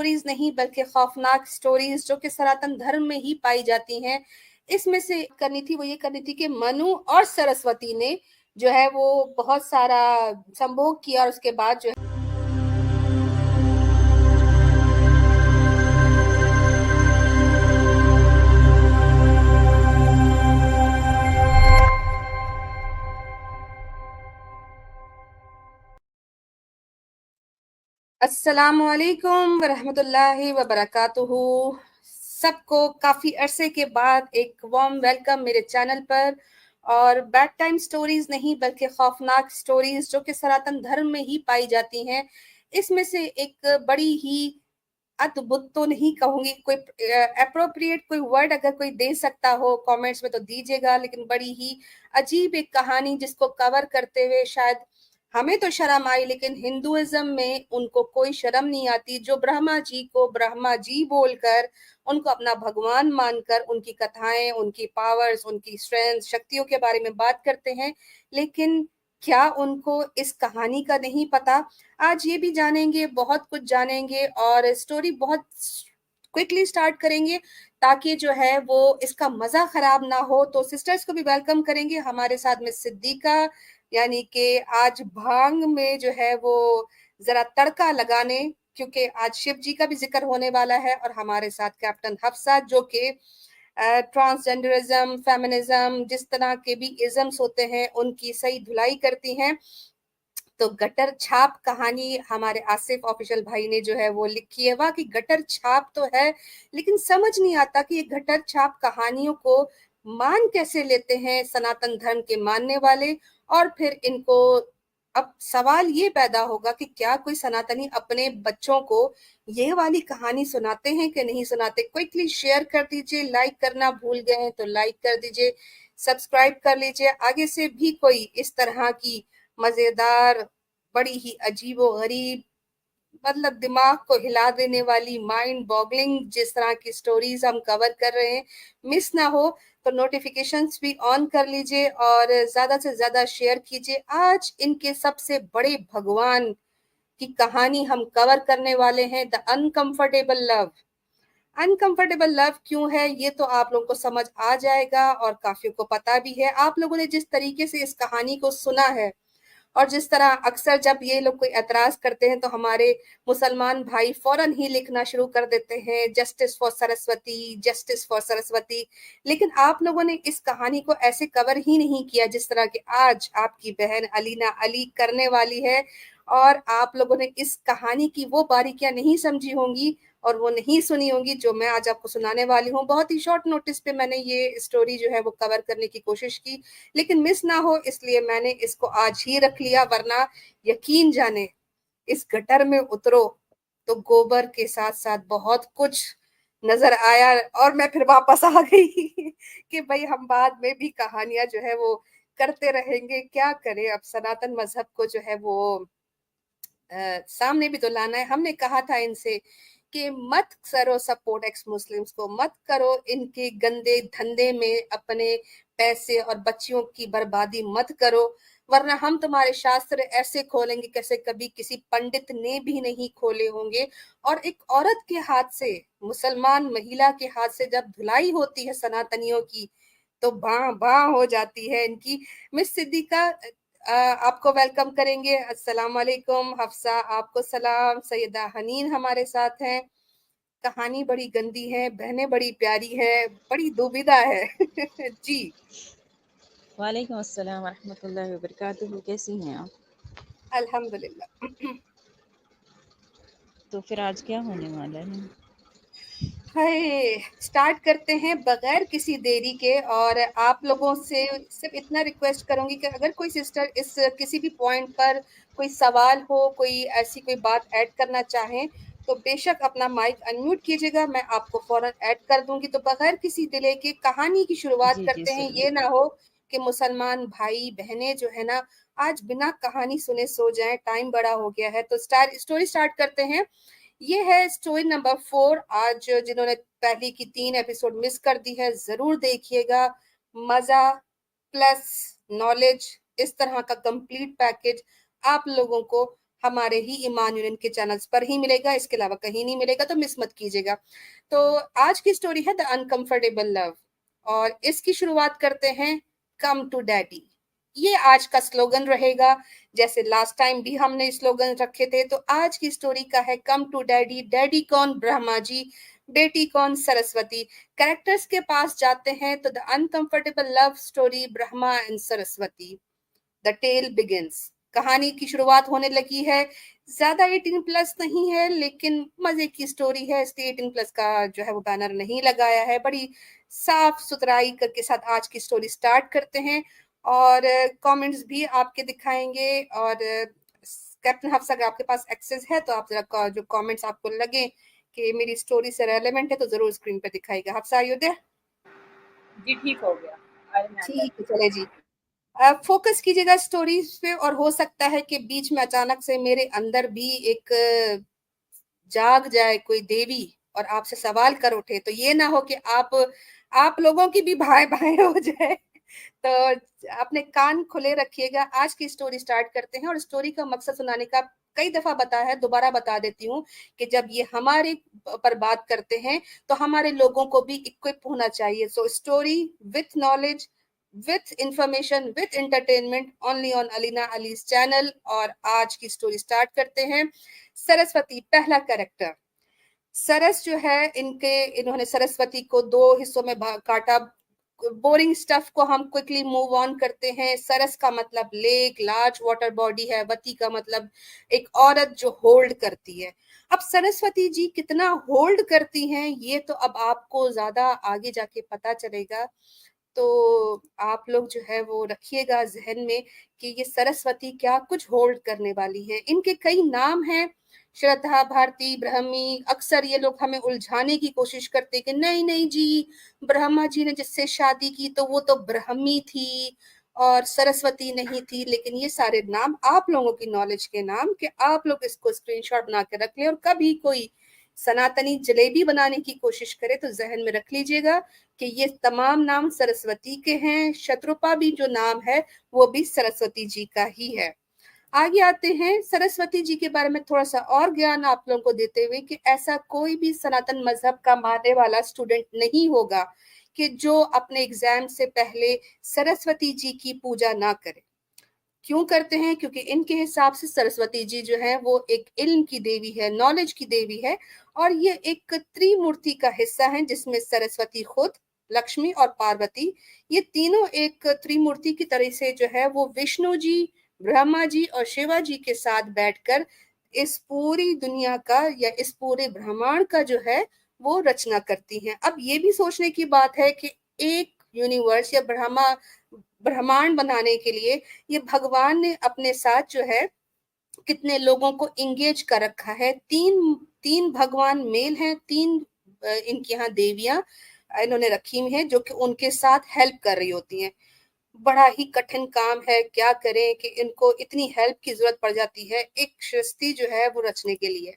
Stories नहीं बल्कि खौफनाक स्टोरीज जो कि सनातन धर्म में ही पाई जाती हैं। इसमें से करनी थी, वो ये करनी थी कि मनु और सरस्वती ने जो है वो बहुत सारा संभोग किया और उसके बाद जो है अस्सलामु अलैकुम वरहमतुल्लाहि वबरकातुहू। सबको काफी अरसे के बाद एक वार्म वेलकम मेरे चैनल पर। और बैड टाइम स्टोरीज नहीं बल्कि खौफनाक स्टोरीज जो कि सनातन धर्म में ही पाई जाती हैं। इसमें से एक बड़ी ही अद्भुत तो नहीं कहूंगी, कोई अप्रोप्रिएट कोई वर्ड अगर कोई दे सकता हो कमेंट्स में तो दीजिएगा, लेकिन बड़ी ही अजीब एक कहानी जिसको कवर करते हुए शायद हमें तो शर्म आई, लेकिन हिंदुइज्म में उनको कोई शर्म नहीं आती, जो ब्रह्मा जी को ब्रह्मा जी बोलकर उनको अपना भगवान मानकर उनकी कथाएं, उनकी पावर्स, उनकी स्ट्रेंथ, शक्तियों के बारे में बात करते हैं। लेकिन क्या उनको इस कहानी का नहीं पता? आज ये भी जानेंगे, बहुत कुछ जानेंगे और स्टोरी बहुत क्विकली स्टार्ट करेंगे ताकि जो है वो इसका मजा खराब ना हो। तो सिस्टर्स को भी वेलकम करेंगे हमारे साथ में सिद्दीका, यानी कि आज भांग में जो है वो जरा तड़का लगाने, क्योंकि आज शिव जी का भी जिक्र होने वाला है। और हमारे साथ कैप्टन हफ्सा जो कि ट्रांसजेंडरिज्म, फेमिनिज्म, जिस तरह के भी इज्म्स होते हैं उनकी सही धुलाई करती हैं। तो गटर छाप कहानी हमारे आसिफ ऑफिशियल भाई ने जो है वो लिखी है। वाकई गटर छाप तो है, लेकिन समझ नहीं आता कि ये गटर छाप कहानियों को मान कैसे लेते हैं सनातन धर्म के मानने वाले। और फिर इनको अब सवाल ये पैदा होगा कि क्या कोई सनातनी अपने बच्चों को ये वाली कहानी सुनाते हैं कि नहीं सुनाते। क्विकली शेयर कर दीजिए, लाइक करना भूल गए हैं तो लाइक कर दीजिए, सब्सक्राइब कर लीजिए। आगे से भी कोई इस तरह की मजेदार, बड़ी ही अजीबो गरीब, मतलब दिमाग को हिला देने वाली, माइंड बॉगलिंग जिस तरह की स्टोरीज हम कवर कर रहे हैं, मिस ना हो तो नोटिफिकेशंस भी ऑन कर लीजिए और ज्यादा से ज्यादा शेयर कीजिए। आज इनके सबसे बड़े भगवान की कहानी हम कवर करने वाले हैं, the uncomfortable love. Uncomfortable love क्यों है ये तो आप लोगों को समझ आ जाएगा और काफियों को पता भी है। आप लोगों ने जिस तरीके से इस कहानी को सुना है और जिस तरह अक्सर जब ये लोग कोई एतराज करते हैं तो हमारे मुसलमान भाई फौरन ही लिखना शुरू कर देते हैं, justice for Saraswati, justice for Saraswati. लेकिन आप लोगों ने इस कहानी को ऐसे कवर ही नहीं किया जिस तरह की आज आपकी बहन अलीना अली करने वाली है। और आप लोगों ने इस कहानी की वो बारीकियां नहीं समझी होंगी और वो नहीं सुनी होंगी जो मैं आज आपको सुनाने वाली हूँ। बहुत ही शॉर्ट नोटिस पे मैंने ये स्टोरी जो है वो कवर करने की कोशिश की, लेकिन मिस ना हो इसलिए मैंने इसको आज ही रख लिया। वरना यकीन जाने इस गटर में उतरो तो गोबर के साथ साथ बहुत कुछ नजर आया और मैं फिर वापस आ गई कि भाई हम बाद में भी कहानियां जो है वो करते रहेंगे, क्या करें। अब सनातन मजहब को जो है वो सामने भी तो लाना है। हमने कहा था इनसे कि मत करो सपोर्ट एक्स मुस्लिम्स को, मत करो इनके गंदे धंधे में अपने पैसे और बच्चियों की बर्बादी मत करो, वरना हम तुम्हारे शास्त्र ऐसे खोलेंगे कैसे कभी किसी पंडित ने भी नहीं खोले होंगे। और एक औरत के हाथ से, मुसलमान महिला के हाथ से जब धुलाई होती है सनातनियों की तो बाँ बाँ हो जाती है इनकी। मिस सिद्दीका आपको वेलकम करेंगे। अस्सलाम वालेकुम। हफ्सा आपको सलाम। सैयदा हनीन हमारे साथ हैं। कहानी बड़ी गंदी है, बहनें बड़ी प्यारी है, बड़ी दुविधा है जी। वालेकुम अस्सलाम वरहमतुल्लाहि वबरकातुहू। कैसी हैं आप? अल्हम्दुलिल्लाह। तो फिर आज क्या होने वाला है? हाय, स्टार्ट करते हैं बगैर किसी देरी के। और आप लोगों से सिर्फ इतना रिक्वेस्ट करूंगी कि अगर कोई सिस्टर इस किसी भी पॉइंट पर कोई सवाल हो, कोई ऐसी कोई बात ऐड करना चाहें तो बेशक अपना माइक अनम्यूट कीजिएगा, मैं आपको फौरन ऐड कर दूंगी। तो बगैर किसी डिले के कहानी की शुरुआत जी जी करते हैं। ज़रूर। ये ना हो कि मुसलमान भाई बहनें जो है ना आज बिना कहानी सुने सो जाएं, टाइम बड़ा हो गया है। तो स्टोरी स्टार्ट करते हैं। ये है स्टोरी नंबर 4। आज जिन्होंने पहली की 3 एपिसोड मिस कर दी है जरूर देखिएगा। मजा प्लस नॉलेज, इस तरह का कंप्लीट पैकेज आप लोगों को हमारे ही ईमान यूनियन के चैनल्स पर ही मिलेगा, इसके अलावा कहीं नहीं मिलेगा, तो मिस मत कीजिएगा। तो आज की स्टोरी है द अनकंफर्टेबल लव, और इसकी शुरुआत करते हैं कम टू डैडी। ये आज का स्लोगन रहेगा, जैसे लास्ट टाइम भी हमने स्लोगन रखे थे। तो आज की स्टोरी का है कम टू डैडी। डैडी कौन? ब्रह्मा जी। बेटी कौन? सरस्वती। कैरेक्टर्स के पास जाते हैं तो the uncomfortable love story, Brahma and Saraswati. The tale begins. कहानी की शुरुआत होने लगी है। ज्यादा 18+ नहीं है, लेकिन मजे की स्टोरी है, इसलिए 18+ का जो है वो बैनर नहीं लगाया है। बड़ी साफ सुथराई के साथ आज की स्टोरी स्टार्ट करते हैं, और कमेंट्स भी आपके दिखाएंगे। और कैप्टन हफ्सा, अगर आपके पास एक्सेस है तो आप जरा जो कमेंट्स आपको लगे कि मेरी स्टोरी से रेलेवेंट है तो जरूर स्क्रीन पे दिखाएगा। Hafsa, are you there? जी ठीक हो गया। अरे मैं अंदर ठीक है, चले जी। फोकस कीजिएगा स्टोरीज पे, और हो सकता है कि बीच में अचानक से मेरे अंदर भी एक जाग जाए कोई देवी और आपसे सवाल कर उठे, तो ये ना हो कि आप लोगों की भी भाई भाई हो जाए। तो अपने कान खुले रखिएगा। आज की स्टोरी स्टार्ट करते हैं, और स्टोरी का मकसद सुनाने का कई दफा बताया है, दोबारा बता देती हूँ कि जब ये हमारे पर बात करते हैं तो हमारे लोगों को भी इक्विप होना चाहिए। So story with knowledge, with information, with entertainment, only on Alina allies channel. और आज की स्टोरी स्टार्ट करते हैं। सरस्वती, पहला कैरेक्टर। सरस जो है, इन्होंने सरस्वती को दो हिस्सों में काटा। बोरिंग स्टफ को हम क्विकली मूव ऑन करते हैं। सरस का मतलब लेक, लार्ज वाटर बॉडी है। वती का मतलब एक औरत जो होल्ड करती है। अब सरस्वती जी कितना होल्ड करती हैं, ये तो अब आपको ज्यादा आगे जाके पता चलेगा। तो आप लोग जो है वो रखिएगा जहन में कि ये सरस्वती क्या कुछ होल्ड करने वाली हैं। इनके कई नाम हैं, श्रद्धा, भारती, ब्रह्मी। अक्सर ये लोग हमें उलझाने की कोशिश करते कि नहीं नहीं जी, ब्रह्मा जी ने जिससे शादी की तो वो तो ब्रह्मी थी और सरस्वती नहीं थी। लेकिन ये सारे नाम आप लोगों की नॉलेज के नाम, कि आप लोग इसको स्क्रीनशॉट बना के रख लें, और कभी कोई सनातनी जलेबी बनाने की कोशिश करे तो जहन में रख लीजिएगा कि ये तमाम नाम सरस्वती के हैं। शत्रुपा भी जो नाम है वो भी सरस्वती जी का ही है। आगे आते हैं। सरस्वती जी के बारे में थोड़ा सा और ज्ञान आप लोगों को देते हुए कि ऐसा कोई भी सनातन मजहब का मानने वाला स्टूडेंट नहीं होगा कि जो अपने एग्जाम से पहले सरस्वती जी की पूजा ना करे। क्यों करते हैं? क्योंकि इनके हिसाब से सरस्वती जी जो है वो एक इल्म की देवी है, नॉलेज की देवी है, और ये एक त्रिमूर्ति का हिस्सा है, जिसमें सरस्वती खुद, लक्ष्मी और पार्वती, ये तीनों एक त्रिमूर्ति की तरह से जो है वो विष्णु जी, ब्रह्मा जी और शिवा जी के साथ बैठकर इस पूरी दुनिया का या इस पूरे ब्रह्मांड का जो है वो रचना करती हैं। अब ये भी सोचने की बात है कि एक यूनिवर्स या ब्रह्मांड बनाने के लिए ये भगवान ने अपने साथ जो है कितने लोगों को इंगेज कर रखा है। तीन तीन भगवान मेल हैं, तीन इनके यहाँ देवियां इन्होंने रखी हुई हैं जो कि उनके साथ हेल्प कर रही होती हैं। बड़ा ही कठिन काम है, क्या करें कि इनको इतनी हेल्प की जरूरत पड़ जाती है एक सृष्टि जो है वो रचने के लिए।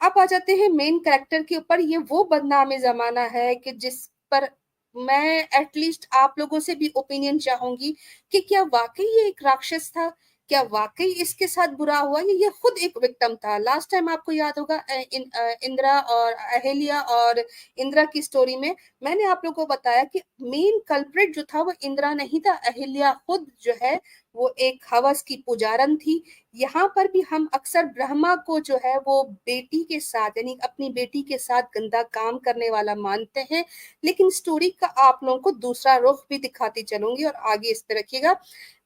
अब आ जाते हैं मेन कैरेक्टर के ऊपर। ये वो बदनामी जमाना है कि जिस पर मैं एटलीस्ट आप लोगों से भी ओपिनियन चाहूंगी कि क्या वाकई ये एक राक्षस था, क्या वाकई इसके साथ बुरा हुआ, ये खुद एक विक्टिम था। लास्ट टाइम आपको याद होगा इंदिरा और अहिल्या और इंदिरा की स्टोरी में मैंने आप लोगों को बताया कि मेन कल्प्रिट जो था वो इंदिरा नहीं था, अहिल्या खुद जो है वो एक हवस की पुजारन थी। यहाँ पर भी हम अक्सर ब्रह्मा को जो है वो बेटी के साथ, यानी अपनी बेटी के साथ गंदा काम करने वाला मानते हैं। लेकिन स्टोरी का आप लोगों को दूसरा रुख भी दिखाती चलूंगी, और आगे इस पे रखिएगा।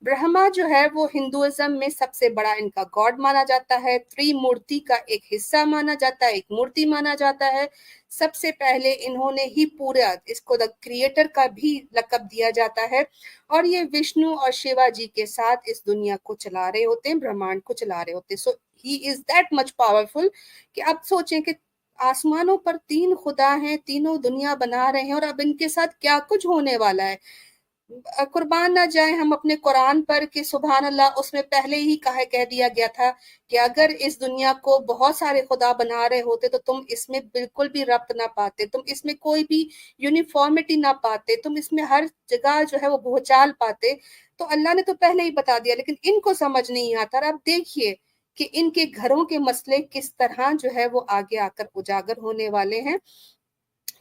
ब्रह्मा जो है वो हिंदुइज्म में सबसे बड़ा इनका गॉड माना जाता है, त्रिमूर्ति का एक हिस्सा माना जाता है, एक मूर्ति माना जाता है। सबसे पहले इन्होंने ही पूरा इसको द क्रिएटर का भी लकब दिया जाता है, और ये विष्णु और शिवा जी के साथ इस दुनिया को चला रहे होते हैं, ब्रह्मांड को चला रहे होते हैं। So he is that much powerful कि आप सोचें कि आसमानों पर तीन खुदा हैं, तीनों दुनिया बना रहे हैं, और अब इनके साथ क्या कुछ होने वाला है। कुर्बान ना जाए हम अपने कुरान पर कि सुभान अल्लाह, उसमें पहले ही कह दिया गया था कि अगर इस दुनिया को बहुत सारे खुदा बना रहे होते तो तुम इसमें बिल्कुल भी रब्त ना पाते, तुम इसमें कोई भी यूनिफॉर्मिटी ना पाते, तुम इसमें हर जगह जो है वो भूचाल पाते। तो अल्लाह ने तो पहले ही बता दिया, लेकिन इनको समझ नहीं आता। और अब देखिए कि इनके घरों के मसले किस तरह जो है वो आगे आकर उजागर होने वाले हैं।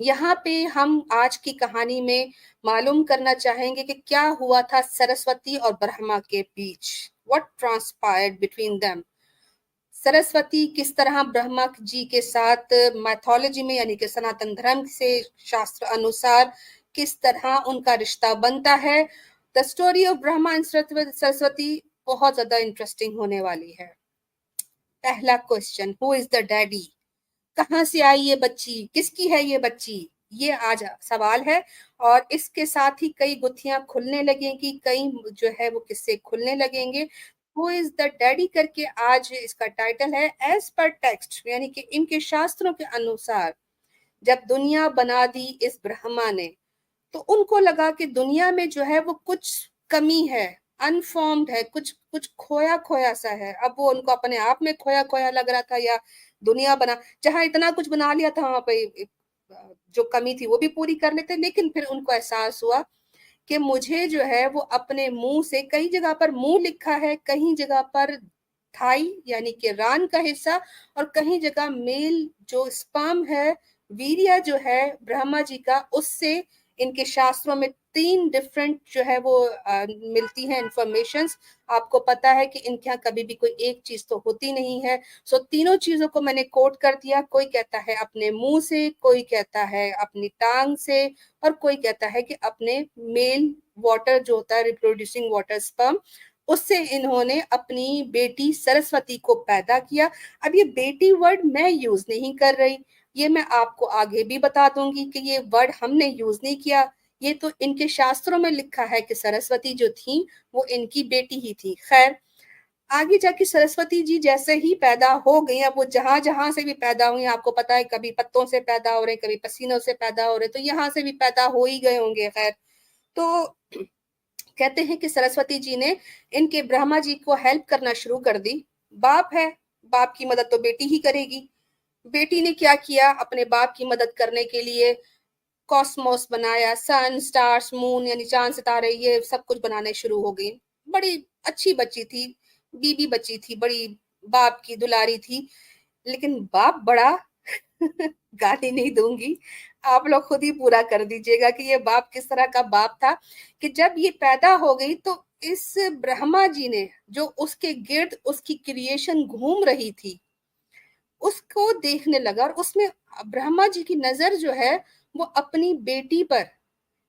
यहाँ पे हम आज की कहानी में मालूम करना चाहेंगे कि क्या हुआ था सरस्वती और ब्रह्मा के बीच, what transpired between them. Saraswati किस तरह ब्रह्मा जी के साथ मैथोलॉजी में यानी कि सनातन धर्म से शास्त्र अनुसार किस तरह उनका रिश्ता बनता है। The story of Brahma and Saraswati बहुत ज्यादा इंटरेस्टिंग होने वाली है। पहला question, who is the daddy, कहाँ से आई ये बच्ची, किसकी है ये बच्ची, ये आज सवाल है। और इसके साथ ही कई गुत्थियां खुलने लगेंगी, कई जो है वो किस्से खुलने लगेंगे। हु इज द डैडी करके आज इसका टाइटल है। एज पर टेक्स्ट यानी कि इनके शास्त्रों के अनुसार जब दुनिया बना दी इस ब्रह्मा ने, तो उनको लगा कि दुनिया में जो है वो कुछ कमी है, अनफॉर्म्ड है, कुछ कुछ खोया खोया सा है। अब वो उनको अपने आप में खोया खोया लग रहा था, या दुनिया बना, जहां इतना कुछ बना लिया था वहां पे जो कमी थी वो भी पूरी कर लेते। लेकिन फिर उनको एहसास हुआ कि मुझे जो है वो अपने मुंह से, कई जगह पर मुंह लिखा है, कहीं जगह पर थाई यानी कि रान का हिस्सा, और कहीं जगह मेल जो स्पर्म है, वीर्य जो है ब्रह्मा जी का, उससे इनके शास्त्रों में 3 डिफरेंट जो है वो मिलती हैं इंफॉर्मेशंस। आपको पता है कि इनके यहाँ कभी भी कोई एक चीज तो होती नहीं है। सो तीनों चीजों को मैंने कोट कर दिया। कोई कहता है अपने मुंह से, कोई कहता है अपनी टांग से, और कोई कहता है कि अपने मेल वाटर जो होता है, रिप्रोड्यूसिंग वाटर स्पर्म, उससे इन्होंने अपनी बेटी सरस्वती को पैदा किया। अब ये बेटी वर्ड मैं यूज नहीं कर रही, ये मैं आपको आगे भी बता दूंगी कि ये वर्ड हमने यूज नहीं किया। ये तो इनके शास्त्रों में लिखा है कि सरस्वती जो थी वो इनकी बेटी ही थी। खैर, आगे जाके सरस्वती जी जैसे ही पैदा हो गई, अब वो जहां जहां से भी पैदा हुई, आपको पता है कभी पत्तों से पैदा हो रहे, कभी पसीनों से पैदा हो रहे, तो यहाँ से भी पैदा हो ही गए होंगे। खैर, तो कहते हैं कि सरस्वती जी ने इनके ब्रह्मा जी को हेल्प करना शुरू कर दी। बाप है, बाप की मदद तो बेटी ही करेगी। बेटी ने क्या किया, अपने बाप की मदद करने के लिए कॉस्मोस बनाया, सन, स्टार्स, मून यानी चांद सितारे, ये सब कुछ बनाने शुरू हो गई। बड़ी अच्छी बच्ची थी, बीबी बच्ची थी, बड़ी बाप की दुलारी थी। लेकिन बाप बड़ा गाली नहीं दूंगी, आप लोग खुद ही पूरा कर दीजिएगा कि ये बाप किस तरह का बाप था। कि जब ये पैदा हो गई तो इस ब्रह्मा जी ने, जो उसके गिर्द उसकी क्रिएशन घूम रही थी, उसको देखने लगा, और उसमें ब्रह्मा जी की नजर जो है वो अपनी बेटी पर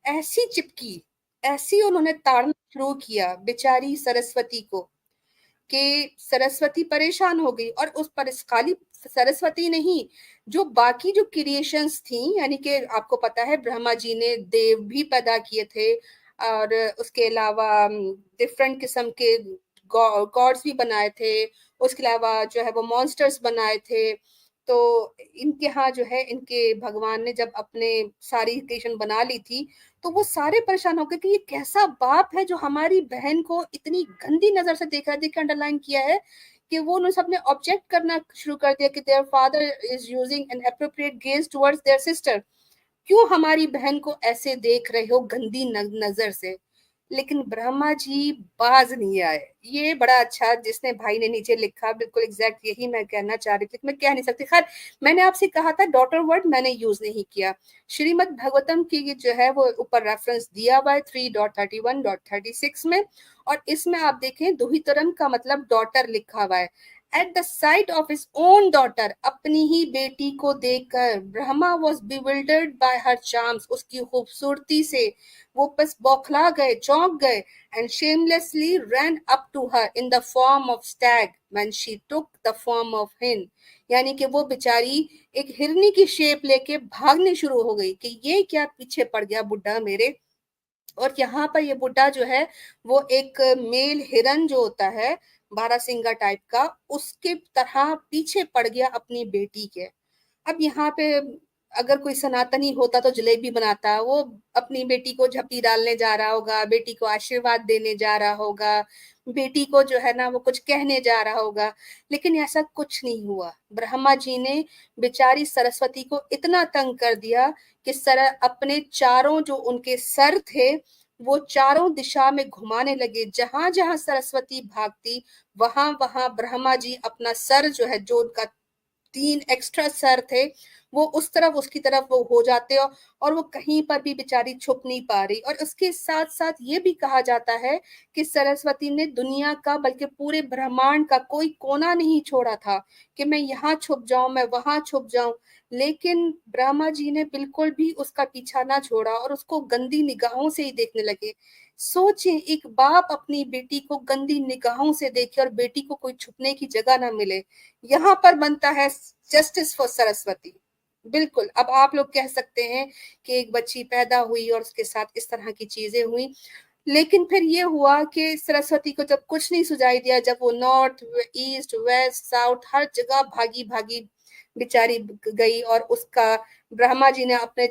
ऐसी चिपकी, ऐसी उन्होंने ताड़ना शुरू किया बेचारी सरस्वती को, कि सरस्वती परेशान हो गई। और उस पर खाली सरस्वती नहीं, जो बाकी जो क्रिएशंस थी, यानी कि आपको पता है ब्रह्मा जी ने देव भी पैदा किए थे, और उसके अलावा डिफरेंट किस्म के गॉड्स भी बनाए थे, उसके अलावा जो है वो मॉन्स्टर्स बनाए थे। तो इनके यहाँ जो है, इनके भगवान ने जब अपने सारी क्रिएशन बना ली थी, तो वो सारे परेशान हो गए कि ये कैसा बाप है जो हमारी बहन को इतनी गंदी नजर से देख रहा है। देखिए अंडरलाइन किया है कि वो उन्होंने सबने ऑब्जेक्ट करना शुरू कर दिया कि their father is using N appropriate gauge towards their sister, क्यों हमारी बहन को ऐसे देख रहे हो गंदी नजर से। लेकिन ब्रह्मा जी बाज नहीं आए। ये बड़ा अच्छा, जिसने भाई ने नीचे लिखा, बिल्कुल एग्जैक्ट यही मैं कहना चाह रही थी, मैं कह नहीं सकती। खैर, मैंने आपसे कहा था डॉटर वर्ड मैंने यूज नहीं किया। श्रीमद् भगवतम की जो है वो ऊपर रेफरेंस दिया हुआ है 3.31.36 में, और इसमें आप देखें दुहितरम का मतलब डॉटर लिखा हुआ है। At the sight of his own daughter, अपनी ही बेटी को देखकर Brahma was bewildered by her charms, उसकी खूबसूरती से वो बस बौखला गए, चौंक गए। And shamelessly ran up to her in the form of stag when she took the form of hind, यानी कि वो बेचारी एक हिरनी की शेप लेके भागने शुरू हो गई कि ये क्या पीछे पड़ गया बुड्ढा मेरे। और यहाँ पर ये बुड्ढा जो है वो एक मेल हिरन जो होता है, बारहसिंगा टाइप का, उसके तरह पीछे पड़ गया अपनी बेटी के। अब यहाँ पे अगर कोई सनातनी होता तो जलेबी बनाता, वो अपनी बेटी को झपटी डालने जा रहा होगा, बेटी को आशीर्वाद देने जा रहा होगा, बेटी को जो है ना वो कुछ कहने जा रहा होगा। लेकिन ऐसा कुछ नहीं हुआ। ब्रह्मा जी ने बेचारी सरस्वती को इतना तंग कर दिया कि सर अपने चारों जो उनके सर थे वो चारों दिशा में घुमाने लगे। जहां जहां सरस्वती भागती वहां वहां ब्रह्मा जी अपना सर जो है, जो उनका 3 एक्स्ट्रा सर थे, वो उस तरफ उसकी तरफ वो हो जाते और वो कहीं पर भी बेचारी छुप नहीं पा रही। और उसके साथ साथ ये भी कहा जाता है कि सरस्वती ने दुनिया का बल्कि पूरे ब्रह्मांड का कोई कोना नहीं छोड़ा था कि मैं यहाँ छुप जाऊं, मैं वहां छुप जाऊं। लेकिन ब्रह्मा जी ने बिल्कुल भी उसका पीछा ना छोड़ा और उसको गंदी निगाहों से ही देखने लगे। सोचिए, एक बाप अपनी बेटी को गंदी निगाहों से देखे और बेटी को कोई छुपने की जगह ना मिले। यहाँ पर बनता है जस्टिस फॉर सरस्वती। बिल्कुल, अब आप लोग कह सकते हैं कि एक बच्ची पैदा हुई और उसके साथ इस तरह की चीजें हुई, लेकिन फिर ये हुआ कि सरस्वती को जब कुछ नहीं सुझाई दिया, जब वो नॉर्थ ईस्ट वेस्ट साउथ हर जगह भागी भागी बेचारी गई, और उसका ब्रह्मा जी ने अपने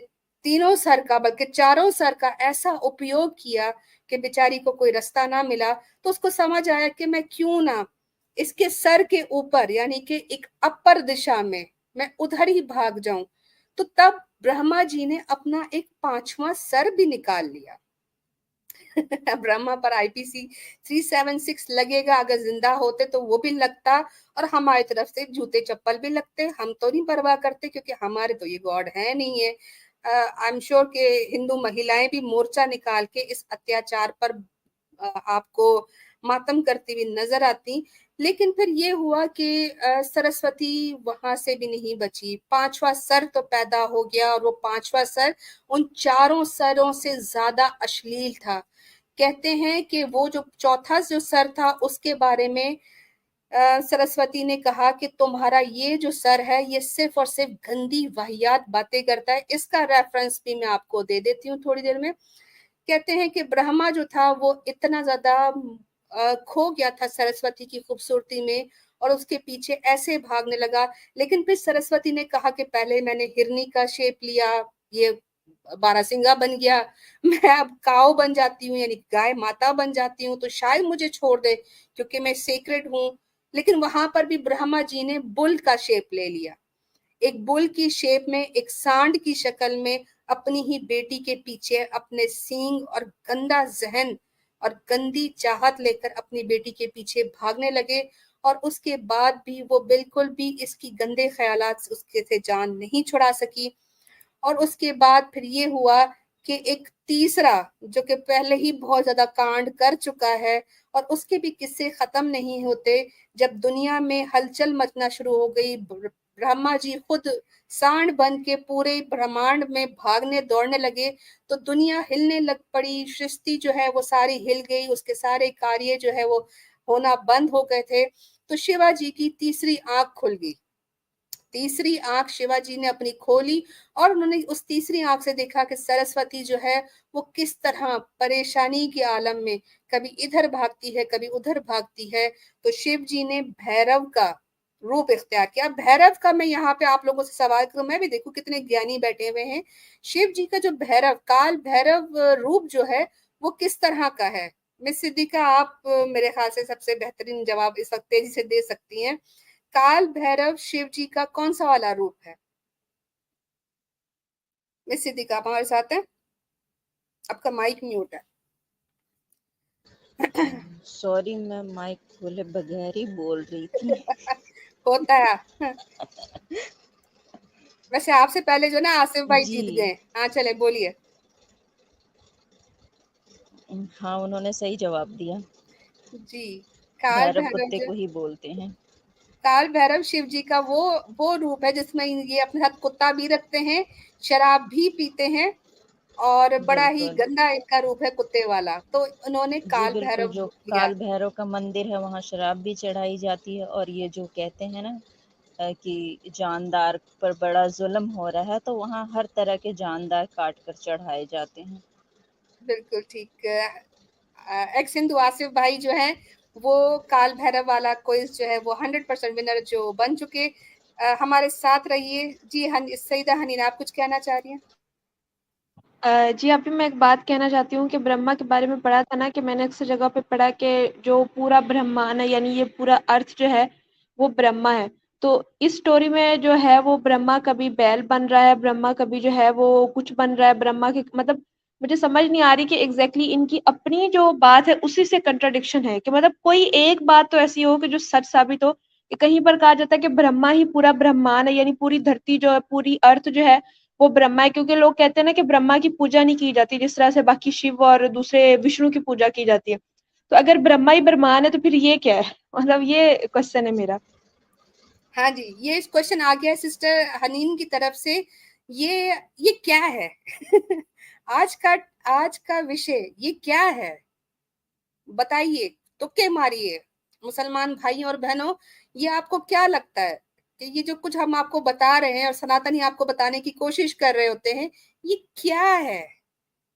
तीनों सर का बल्कि चारों सर का ऐसा उपयोग किया कि बेचारी को कोई रास्ता ना मिला। तो उसको समझ आया कि मैं क्यों ना इसके सर के ऊपर यानी कि एक अपर दिशा में मैं उधर ही भाग जाऊं। तो तब ब्रह्मा जी ने अपना एक पांचवा सर भी निकाल लिया। ब्रह्मा पर आईपीसी 376 लगेगा, अगर जिंदा होते तो वो भी लगता, और हमारी तरफ से जूते चप्पल भी लगते। हम तो नहीं परवाह करते क्योंकि हमारे तो ये गॉड है नहीं है। आई एम श्योर कि हिंदू महिलाएं भी मोर्चा निकाल के इस अत्याचार पर आपको मातम करती हुई नजर आती। लेकिन फिर ये हुआ कि सरस्वती वहां से भी नहीं बची। पांचवा सर तो पैदा हो गया, और वो पांचवा सर उन चारों सरों से ज्यादा अश्लील था। कहते हैं कि वो जो चौथा जो सर था उसके बारे में सरस्वती ने कहा कि तुम्हारा ये जो सर है ये सिर्फ और सिर्फ गंदी वाहियात बातें करता है। इसका रेफरेंस भी मैं आपको दे देती हूँ थोड़ी देर में। कहते हैं कि ब्रह्मा जो था वो इतना ज्यादा खो गया था सरस्वती की खूबसूरती में, और उसके पीछे ऐसे भागने लगा। लेकिन फिर सरस्वती ने कहा कि पहले मैंने हिरनी का शेप लिया, ये बारहसिंगा बन गया, मैं अब काऊ बन जाती हूँ यानी गाय माता बन जाती हूँ, तो शायद मुझे छोड़ दे क्योंकि मैं सेक्रेड हूँ। लेकिन वहां पर भी ब्रह्मा जी ने बुल का शेप ले लिया। एक बुल की शेप में, एक सांड की शक्ल में अपनी ही बेटी के पीछे अपने सींग और गंदा जहन और गंदी चाहत लेकर अपनी बेटी के पीछे भागने लगे। और उसके बाद भी वो बिल्कुल भी इसकी गंदे ख्यालात उसके से जान नहीं छुड़ा सकी। और उसके बाद फिर ये हुआ कि एक तीसरा, जो कि पहले ही बहुत ज्यादा कांड कर चुका है और उसके भी किस्से खत्म नहीं होते, जब दुनिया में हलचल मचना शुरू हो गई, ब्रह्मा जी खुद सांड बन के पूरे ब्रह्मांड में भागने दौड़ने लगे, तो दुनिया हिलने लग पड़ी। सृष्टि जो है वो सारी हिल गई, उसके सारे कार्य जो है वो होना बंद हो गए थे। तो शिवाजी की तीसरी आंख खुल गई। तीसरी आंख शिवाजी ने अपनी खोली, और उन्होंने उस तीसरी आंख से देखा कि सरस्वती जो है वो किस तरह परेशानी के आलम में कभी इधर भागती है कभी उधर भागती है। तो शिव जी ने भैरव का रूप इख्तियार किया। भैरव का मैं यहाँ पे आप लोगों से सवाल करूं, मैं भी देखूं कितने ज्ञानी बैठे हुए हैं। शिव जी का जो भैरव काल भैरव रूप जो है वो किस तरह का है? मिस सिद्दीका, आप मेरे ख्याल से सबसे बेहतरीन जवाब इस वक्त तेजी से दे सकती हैं। काल भैरव शिव जी का कौन सा वाला रूप है? मिस सिद्दीका, आप हमारे साथ हैं? आपका माइक म्यूट है। सॉरी, मैं माइक खोले बगैर ही बोल रही थी। होता है। वैसे आपसे पहले जो ना आसिफ भाई जी। जीत गए। हाँ, चले बोलिए। हाँ, उन्होंने सही जवाब दिया। जी, काल भैरव भैरव कुत्ते जो, को ही बोलते हैं। काल भैरव शिव जी का वो रूप है जिसमें ये अपने साथ कुत्ता भी रखते हैं, शराब भी पीते हैं, और बड़ा ही बिल्कुल। गंदा इनका रूप है कुत्ते वाला। तो उन्होंने जी काल बिल्कुल, भैरव जो रूप लिया। काल भैरव का मंदिर है वहाँ शराब भी चढ़ाई जाती है, और ये जो कहते हैं ना कि जानदार पर बड़ा जुल्म हो रहा है, तो वहाँ हर तरह के जानदार काट कर चढ़ाए जाते हैं। बिल्कुल ठीक। एक्स हिंदू आसिफ भाई जो है वो काल भैरव वाला क्विज जो है वो 100% विनर जो बन चुके। हमारे साथ रहिए। जी सईदा हनीन, आप कुछ कहना चाह रही हैं? जी, अभी मैं एक बात कहना चाहती हूँ कि ब्रह्मा के बारे में पढ़ा था ना कि मैंने अक्सर जगह पे पढ़ा कि जो पूरा ब्रह्मांड है यानी ये पूरा अर्थ जो है वो ब्रह्मा है। तो इस स्टोरी में जो है वो ब्रह्मा कभी बैल बन रहा है, ब्रह्मा कभी जो है वो कुछ बन रहा है, ब्रह्मा के मतलब मुझे समझ नहीं आ रही कि एग्जैक्टली इनकी अपनी जो बात है उसी से कंट्राडिक्शन है, कि मतलब कोई एक बात तो ऐसी हो कि जो सच साबित हो। कि कहीं पर कहा जाता है कि ब्रह्मा ही पूरा ब्रह्मांड है, यानी पूरी धरती जो है, पूरी अर्थ जो है वो ब्रह्मा है, क्योंकि लोग कहते हैं ना कि ब्रह्मा की पूजा नहीं की जाती जिस तरह से बाकी शिव और दूसरे विष्णु की पूजा की जाती है। तो अगर ब्रह्मा ही ब्रह्मांड है तो फिर ये क्या है? मतलब ये क्वेश्चन है मेरा। हाँ जी, ये क्वेश्चन आ गया सिस्टर हनीन की तरफ से। ये क्या है? आज का आज का विषय ये क्या है? बताइए, तुक्के मारिए। मुसलमान भाई और बहनों, ये आपको क्या लगता है कि ये जो कुछ हम आपको बता रहे हैं और सनातनी आपको बताने की कोशिश कर रहे होते हैं, ये क्या है?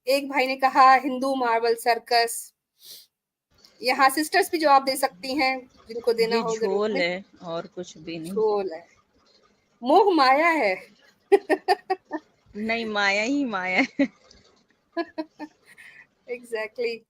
एक भाई ने कहा हिंदू मार्वल सर्कस। यहाँ सिस्टर्स भी जवाब दे सकती हैं, जिनको देना ये हो जरूर झोल में। है और कुछ भी नहीं। झोल है, मोह माया है। नहीं, माया ही माया है। Exactly exactly.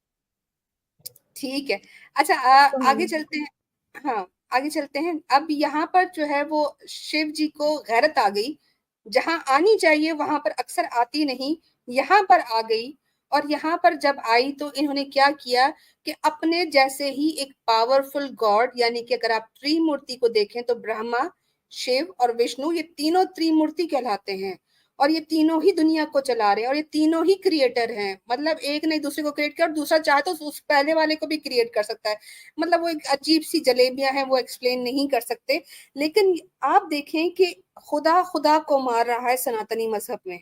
ठीक है। अच्छा, तो आगे चलते हैं। हाँ, आगे चलते हैं। अब यहाँ पर जो है वो शिव जी को गैरत आ गई, जहां आनी चाहिए वहां पर अक्सर आती नहीं, यहाँ पर आ गई। और यहाँ पर जब आई तो इन्होंने क्या किया कि अपने जैसे ही एक पावरफुल गॉड, यानी कि अगर आप त्रिमूर्ति को देखें तो ब्रह्मा, शिव और विष्णु, ये तीनों त्रिमूर्ति कहलाते हैं। और ये तीनों ही दुनिया को चला रहे हैं, और ये तीनों ही क्रिएटर हैं। मतलब एक ने दूसरे को क्रिएट किया और दूसरा चाहे तो उस पहले वाले को भी क्रिएट कर सकता है। मतलब वो एक अजीब सी जलेबियां हैं, वो एक्सप्लेन नहीं कर सकते। लेकिन आप देखें कि खुदा खुदा को मार रहा है सनातनी मजहब में,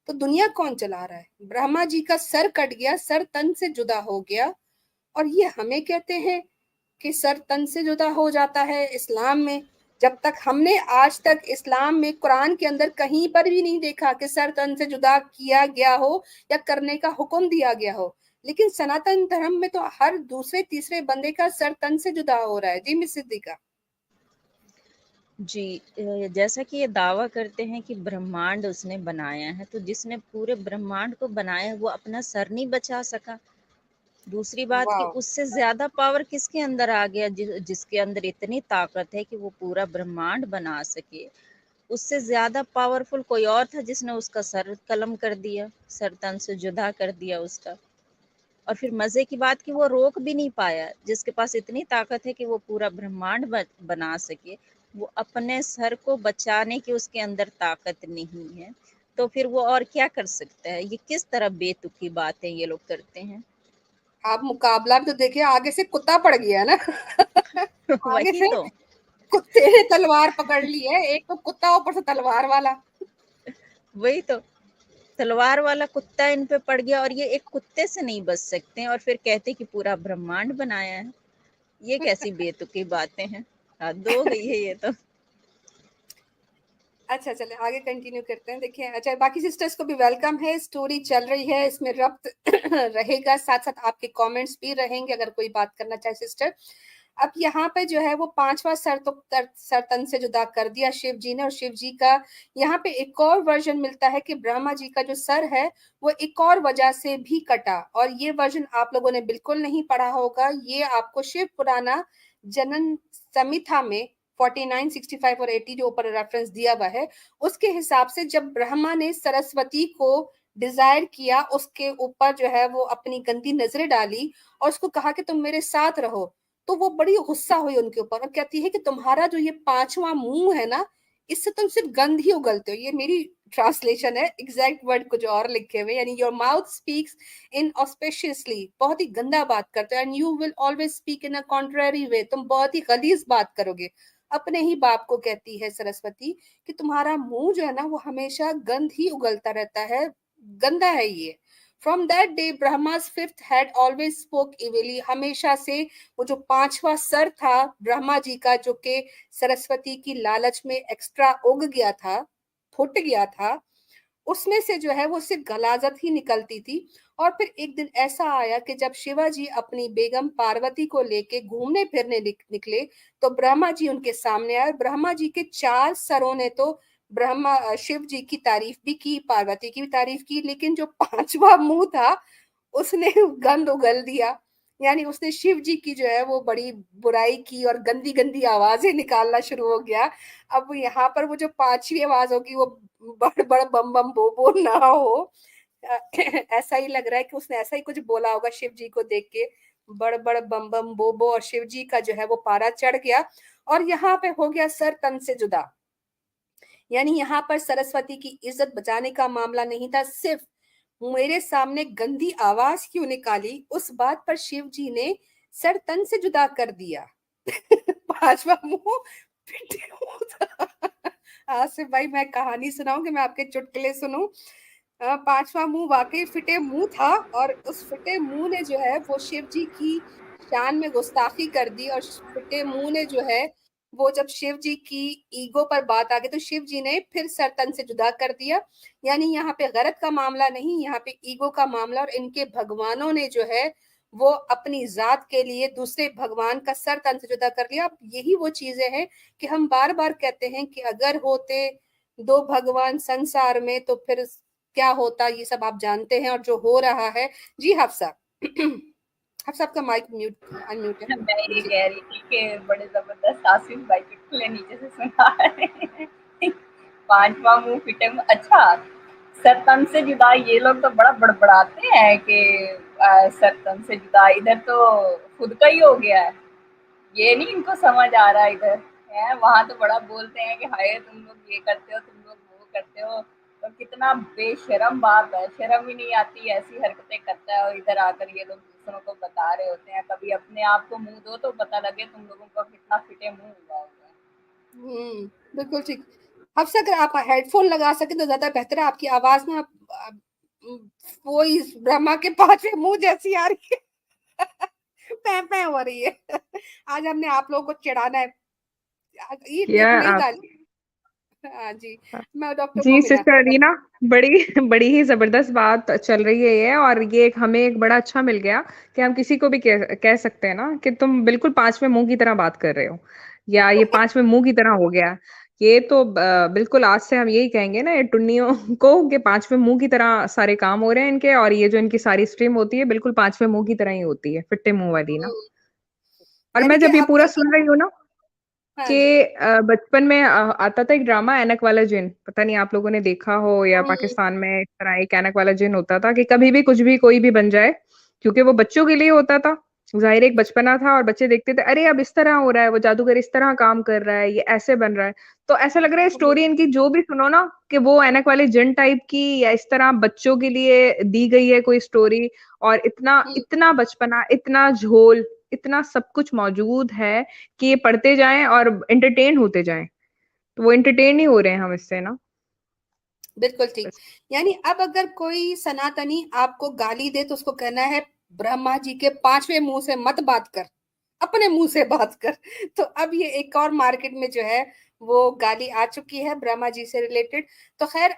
तो दुनिया कौन चला रहा है? ब्रह्मा जी का सर कट गया, सर तन से जुदा हो गया। और ये हमें कहते हैं कि सर तन से जुदा हो जाता है इस्लाम में। जब तक हमने आज तक इस्लाम में कुरान के अंदर कहीं पर भी नहीं देखा कि सर तन से जुदा किया गया हो या करने का हुक्म दिया गया हो। लेकिन सनातन धर्म में तो हर दूसरे तीसरे बंदे का सर तन से जुदा हो रहा है। जी मिस सिद्दीका। जी, जैसा कि ये दावा करते हैं कि ब्रह्मांड उसने बनाया है, तो जिसने पूरे ब्रह्मांड को बनाया है वो अपना सर नहीं बचा सका। दूसरी बात कि वाह। उससे ज्यादा पावर किसके अंदर आ गया, जिसके अंदर इतनी ताकत है कि वो पूरा ब्रह्मांड बना सके। उससे ज्यादा पावरफुल कोई और था जिसने उसका सर कलम कर दिया, सर तन से जुदा कर दिया उसका। और फिर मजे की बात कि वो रोक भी नहीं पाया, जिसके पास इतनी ताकत है कि वो पूरा ब्रह्मांड बना सके, वो अपने सर को बचाने की उसके अंदर ताकत नहीं है। तो फिर वो और क्या कर सकता है? ये किस तरह बेतुकी बातें ये लोग करते हैं। आप मुकाबला भी तो देखिए, आगे से कुत्ता पड़ गया ना। आगे वही से तो। कुत्ते ने तलवार पकड़ ली है, एक तो कुत्ता ऊपर से तलवार वाला। वही तो, तलवार वाला कुत्ता इन पे पड़ गया और ये एक कुत्ते से नहीं बच सकते हैं, और फिर कहते कि पूरा ब्रह्मांड बनाया है। ये कैसी बेतुकी बातें हैं। हद हो गई है ये तो। अच्छा, चले आगे कंटिन्यू करते हैं। देखिए, अच्छा, बाकी सिस्टर्स को भी वेलकम है। स्टोरी चल रही है, इसमें रब्त रहेगा, साथ साथ आपके कमेंट्स भी रहेंगे अगर कोई बात करना चाहे सिस्टर। अब यहाँ पे जो है वो पांचवा सर तो सर तन से जुदा कर दिया शिव जी ने। और शिव जी का यहाँ पे एक और वर्जन मिलता है कि ब्रह्मा जी का जो सर है वो एक और वजह से भी कटा। और ये वर्जन आप लोगों ने बिल्कुल नहीं पढ़ा होगा, ये आपको शिव पुराना जनन संहिता में 49, 65 और 80 जो ऊपर रेफरेंस दिया हुआ है, उसके हिसाब से जब ब्रह्मा ने सरस्वती को डिजायर किया, उसके ऊपर जो है वो अपनी गंदी नजरें डाली और उसको कहा कि तुम मेरे साथ रहो, तो वो बड़ी गुस्सा हुई उनके ऊपर और कहती है कि तुम्हारा जो ये पांचवा मुंह है ना, इससे तुम सिर्फ गंध ही उगलते हो। ये मेरी ट्रांसलेशन है, एग्जैक्ट वर्ड कुछ और लिखे हुए, यानी your mouth speaks in auspiciously, बहुत ही गंदा बात करते हो, and you will always speak in a contrary way, तुम बहुत ही गलीज बात करोगे। अपने ही बाप को कहती है सरस्वती कि तुम्हारा मुंह जो है ना वो हमेशा गंध ही उगलता रहता है, गंदा है ये। From that day Brahma's fifth head always spoke evilly, हमेशा से वो जो पांचवा सर था ब्रह्मा जी का, जो कि सरस्वती की लालच में एक्स्ट्रा उग गया था, फुट गया था, उसमें से जो है वो सिर्फ गलाजत ही निकलती थी। और फिर एक दिन ऐसा आया कि जब शिवाजी अपनी बेगम पार्वती को लेके घूमने फिरने निकले, तो ब्रह्मा जी उनके सामने आए। ब्रह्मा जी के चार सरों ने तो ब्रह्मा शिव जी की तारीफ भी की, पार्वती की भी तारीफ की, लेकिन जो पांचवा मुंह था उसने गंद उगल दिया। यानी उसने शिव जी की जो है वो बड़ी बुराई की और गंदी गंदी आवाजें निकालना शुरू हो गया। अब यहाँ पर वो जो पांचवी आवाज होगी वो बड़ बड़ बम बम बो बो ना हो, ऐसा ही लग रहा है कि उसने ऐसा ही कुछ बोला होगा शिव जी को देख के, बड़ बड़ बम बम बोबो, और शिव जी का जो है वो पारा चढ़ गया और यहाँ पे हो गया सर तन से जुदा। यानी यहाँ पर सरस्वती की इज्जत बचाने का मामला नहीं था, सिर्फ मेरे सामने गंदी आवाज क्यों निकाली, उस बात पर शिव जी ने सर तन से जुदा कर दिया। पांचवा मुंह फिटे मुंह था। आसिफ भाई मैं कहानी सुनाऊं कि मैं आपके चुटकुले सुनूं? पांचवा मुंह वाकई फिटे मुंह था, और उस फिटे मुंह ने जो है वो शिव जी की शान में गुस्ताखी कर दी, और फिटे मुंह ने जो है वो जब शिव जी की ईगो पर बात आ गई तो शिव जी ने फिर सर तन से जुदा कर दिया। यानी यहाँ पे गरज का मामला नहीं, यहाँ पे ईगो का मामला, और इनके भगवानों ने जो है वो अपनी जात के लिए दूसरे भगवान का सर तन से जुदा कर लिया। अब यही वो चीजें हैं कि हम बार बार कहते हैं कि अगर होते दो भगवान संसार में तो फिर क्या होता, ये सब आप जानते हैं और जो हो रहा है। जी हफ्सा। हफ्सा आपका माइक म्यूट अनम्यूट है। मैं ये जी कह रही थी कि बड़े जबरदस्त आसिफ भाई चुटकुले नीचे से सुना रहे हैं। पांचवा मुंह फिटे मुंह, अच्छा सर तन से जुदा, ये लोग तो बड़ा बड़बड़ाते हैं कि सर तन से जुदा, इधर तो खुद का ही हो गया है, ये नहीं इनको समझ आ रहा इधर है। वहां तो बड़ा बोलते हैं कि हाय तुम लोग ये करते हो, तुम लोग वो करते हो, तो कितना बेशरम बात है, शर्म ही नहीं आती, ऐसी हरकतें करता है। और इधर आकर ये लोग दूसरों को बता रहे होते हैं, कभी अपने आप को मुंह दो तो पता लगे तुम लोगों का कितना फिटे मुंह हुआ होगा। बिल्कुल ठीक। हफ्सा अगर आप हेडफोन लगा सके तो ज्यादा बेहतर है, आपकी आवाज ना वो इस ब्रह्मा के पांचवे मुंह जैसी आ रही है। पै हो रही है। आज हमने आप लोगों को चिढ़ाना है, ये एक नई या गाली। हाँ जी, मैं डॉक्टर जी मोमिना। सिस्टर रीना, बड़ी बड़ी ही जबरदस्त बात चल रही है ये, और ये एक हमें एक बड़ा अच्छा मिल गया कि हम किसी को भी कह सकते हैं ना कि तुम बिल्कुल पांचवें मुंह की तरह बात कर रहे हो, या ये पांचवें मुंह की तरह हो गया। ये तो बिल्कुल आज से हम यही कहेंगे ना ये टुन्नियों को कि पांचवें मुंह की तरह सारे काम हो रहे हैं इनके, और ये जो इनकी सारी स्ट्रीम होती है बिल्कुल पांचवें मुंह की तरह ही होती है, फिट्टे मुंह वाली ना। हम्म, और यानी मैं कि जब ये अब पूरा अगर, सुन रही हूँ ना हाँ जी। कि बचपन में आता था एक ड्रामा ऐनक वाला जिन, पता नहीं आप लोगों ने देखा हो, या हम्म, पाकिस्तान में इस तरह एक ऐनक वाला जिन होता था कि कभी भी कुछ भी कोई भी बन जाए, क्योंकि वो बच्चों के लिए होता था। जाहिर एक बचपना था और बच्चे देखते थे अरे अब इस तरह हो रहा है, वो जादूगर इस तरह काम कर रहा है, ये ऐसे बन रहा है। तो ऐसा लग रहा है स्टोरी इनकी जो भी सुनो ना कि वो ऐनक वाले जिन टाइप की, या इस तरह बच्चों के लिए दी गई है कोई स्टोरी। और इतना हम्म, इतना बचपना, इतना झोल, इतना सब कुछ मौजूद है कि ये पढ़ते जाएं और एंटरटेन होते जाएं। तो वो एंटरटेन ही हो रहे हैं हम इससे ना। बिल्कुल ठीक। बस। यानी अब अगर कोई सनातनी आपको गाली दे तो उसको कहना है ब्रह्मा जी के पांचवें मुंह से मत बात कर, अपने मुंह से बात कर। तो अब ये एक और मार्केट में जो है वो गाली आ चुकी है ब्रह्मा जी से रिलेटेड। तो खैर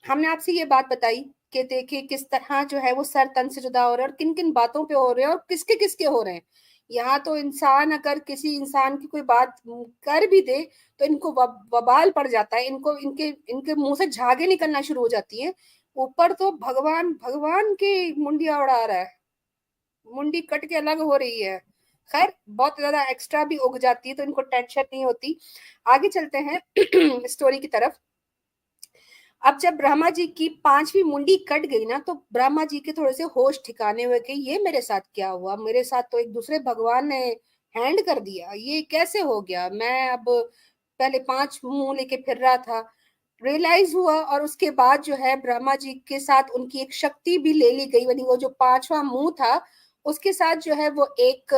हमने आपसे ये बात बताई कि देखिए किस तरह जो है वो सर तन से जुदा हो रहे हैं और किन किन बातों पे हो रहे हैं और किसके किसके हो रहे हैं। यहाँ तो इंसान अगर किसी इंसान की कोई बात कर भी दे तो इनको वबाल पड़ जाता है, इनको इनके इनके मुंह से झागे निकलना शुरू हो जाती है। ऊपर तो भगवान भगवान की मुंडिया उड़ा रहा है, मुंडी कट के अलग हो रही है। खैर बहुत ज्यादा एक्स्ट्रा भी उग जाती है तो इनको टेंशन नहीं होती। आगे चलते हैं स्टोरी की तरफ। अब जब ब्रह्मा जी की पांचवी मुंडी कट गई ना तो ब्रह्मा जी के थोड़े से होश ठिकाने हुए कि ये मेरे साथ क्या हुआ, मेरे साथ तो एक दूसरे भगवान ने हैंड कर दिया, ये कैसे हो गया, मैं अब पहले पांच मुंह लेके फिर रहा था। रियलाइज हुआ और उसके बाद जो है ब्रह्मा जी के साथ उनकी एक शक्ति भी ले ली गई, यानी वो जो पांचवा मुंह था उसके साथ जो है वो एक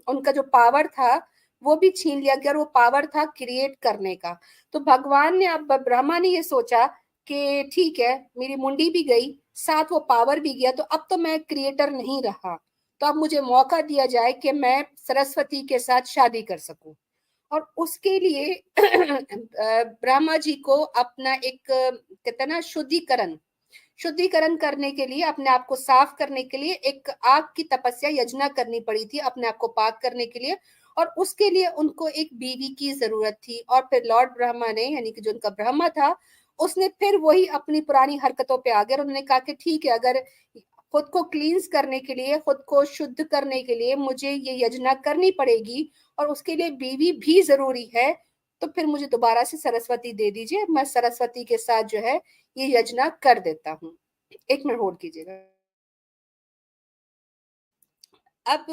उनका जो पावर था वो भी छीन लिया गया, और वो पावर था क्रिएट करने का। तो भगवान ने, अब ब्रह्मा ने ये सोचा कि ठीक है मेरी मुंडी भी गई साथ वो पावर भी गया, तो अब तो मैं क्रिएटर नहीं रहा, तो अब मुझे मौका दिया जाए कि मैं सरस्वती के साथ शादी कर सकूं। और उसके लिए ब्रह्मा जी को अपना एक कहते हैं ना शुद्धिकरण, शुद्धिकरण करने के लिए, अपने आप को साफ करने के लिए एक आग की तपस्या यजना करनी पड़ी थी अपने आप को पाक करने के लिए। और उसके लिए उनको एक बीवी की जरूरत थी, और फिर लॉर्ड ब्रह्मा ने, यानी कि जो उनका ब्रह्मा था, उसने फिर वही अपनी पुरानी हरकतों पे आ गया। उन्होंने कहा कि ठीक है अगर खुद को क्लींस करने के लिए, खुद को शुद्ध करने के लिए मुझे ये यजना करनी पड़ेगी और उसके लिए बीवी भी जरूरी है, तो फिर मुझे दोबारा से सरस्वती दे दीजिए, मैं सरस्वती के साथ जो है ये यजना कर देता हूँ। एक मिनट होल्ड कीजिएगा। अब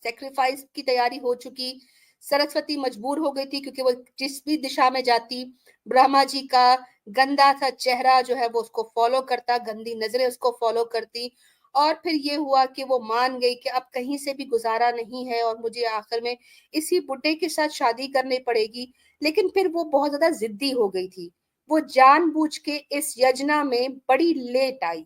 सेक्रीफाइस की तैयारी हो चुकी, सरस्वती मजबूर हो गई थी क्योंकि वो जिस भी दिशा में जाती ब्रह्मा जी का गंदा सा चेहरा जो है वो उसको फॉलो करता, गंदी नजरें उसको फॉलो करती। और फिर ये हुआ कि वो मान गई कि अब कहीं से भी गुजारा नहीं है और मुझे आखिर में इसी बुड्ढे के साथ शादी करनी पड़ेगी। लेकिन फिर वो बहुत ज्यादा जिद्दी हो गई थी, वो जानबूझ के इस यजना में बड़ी लेट आई।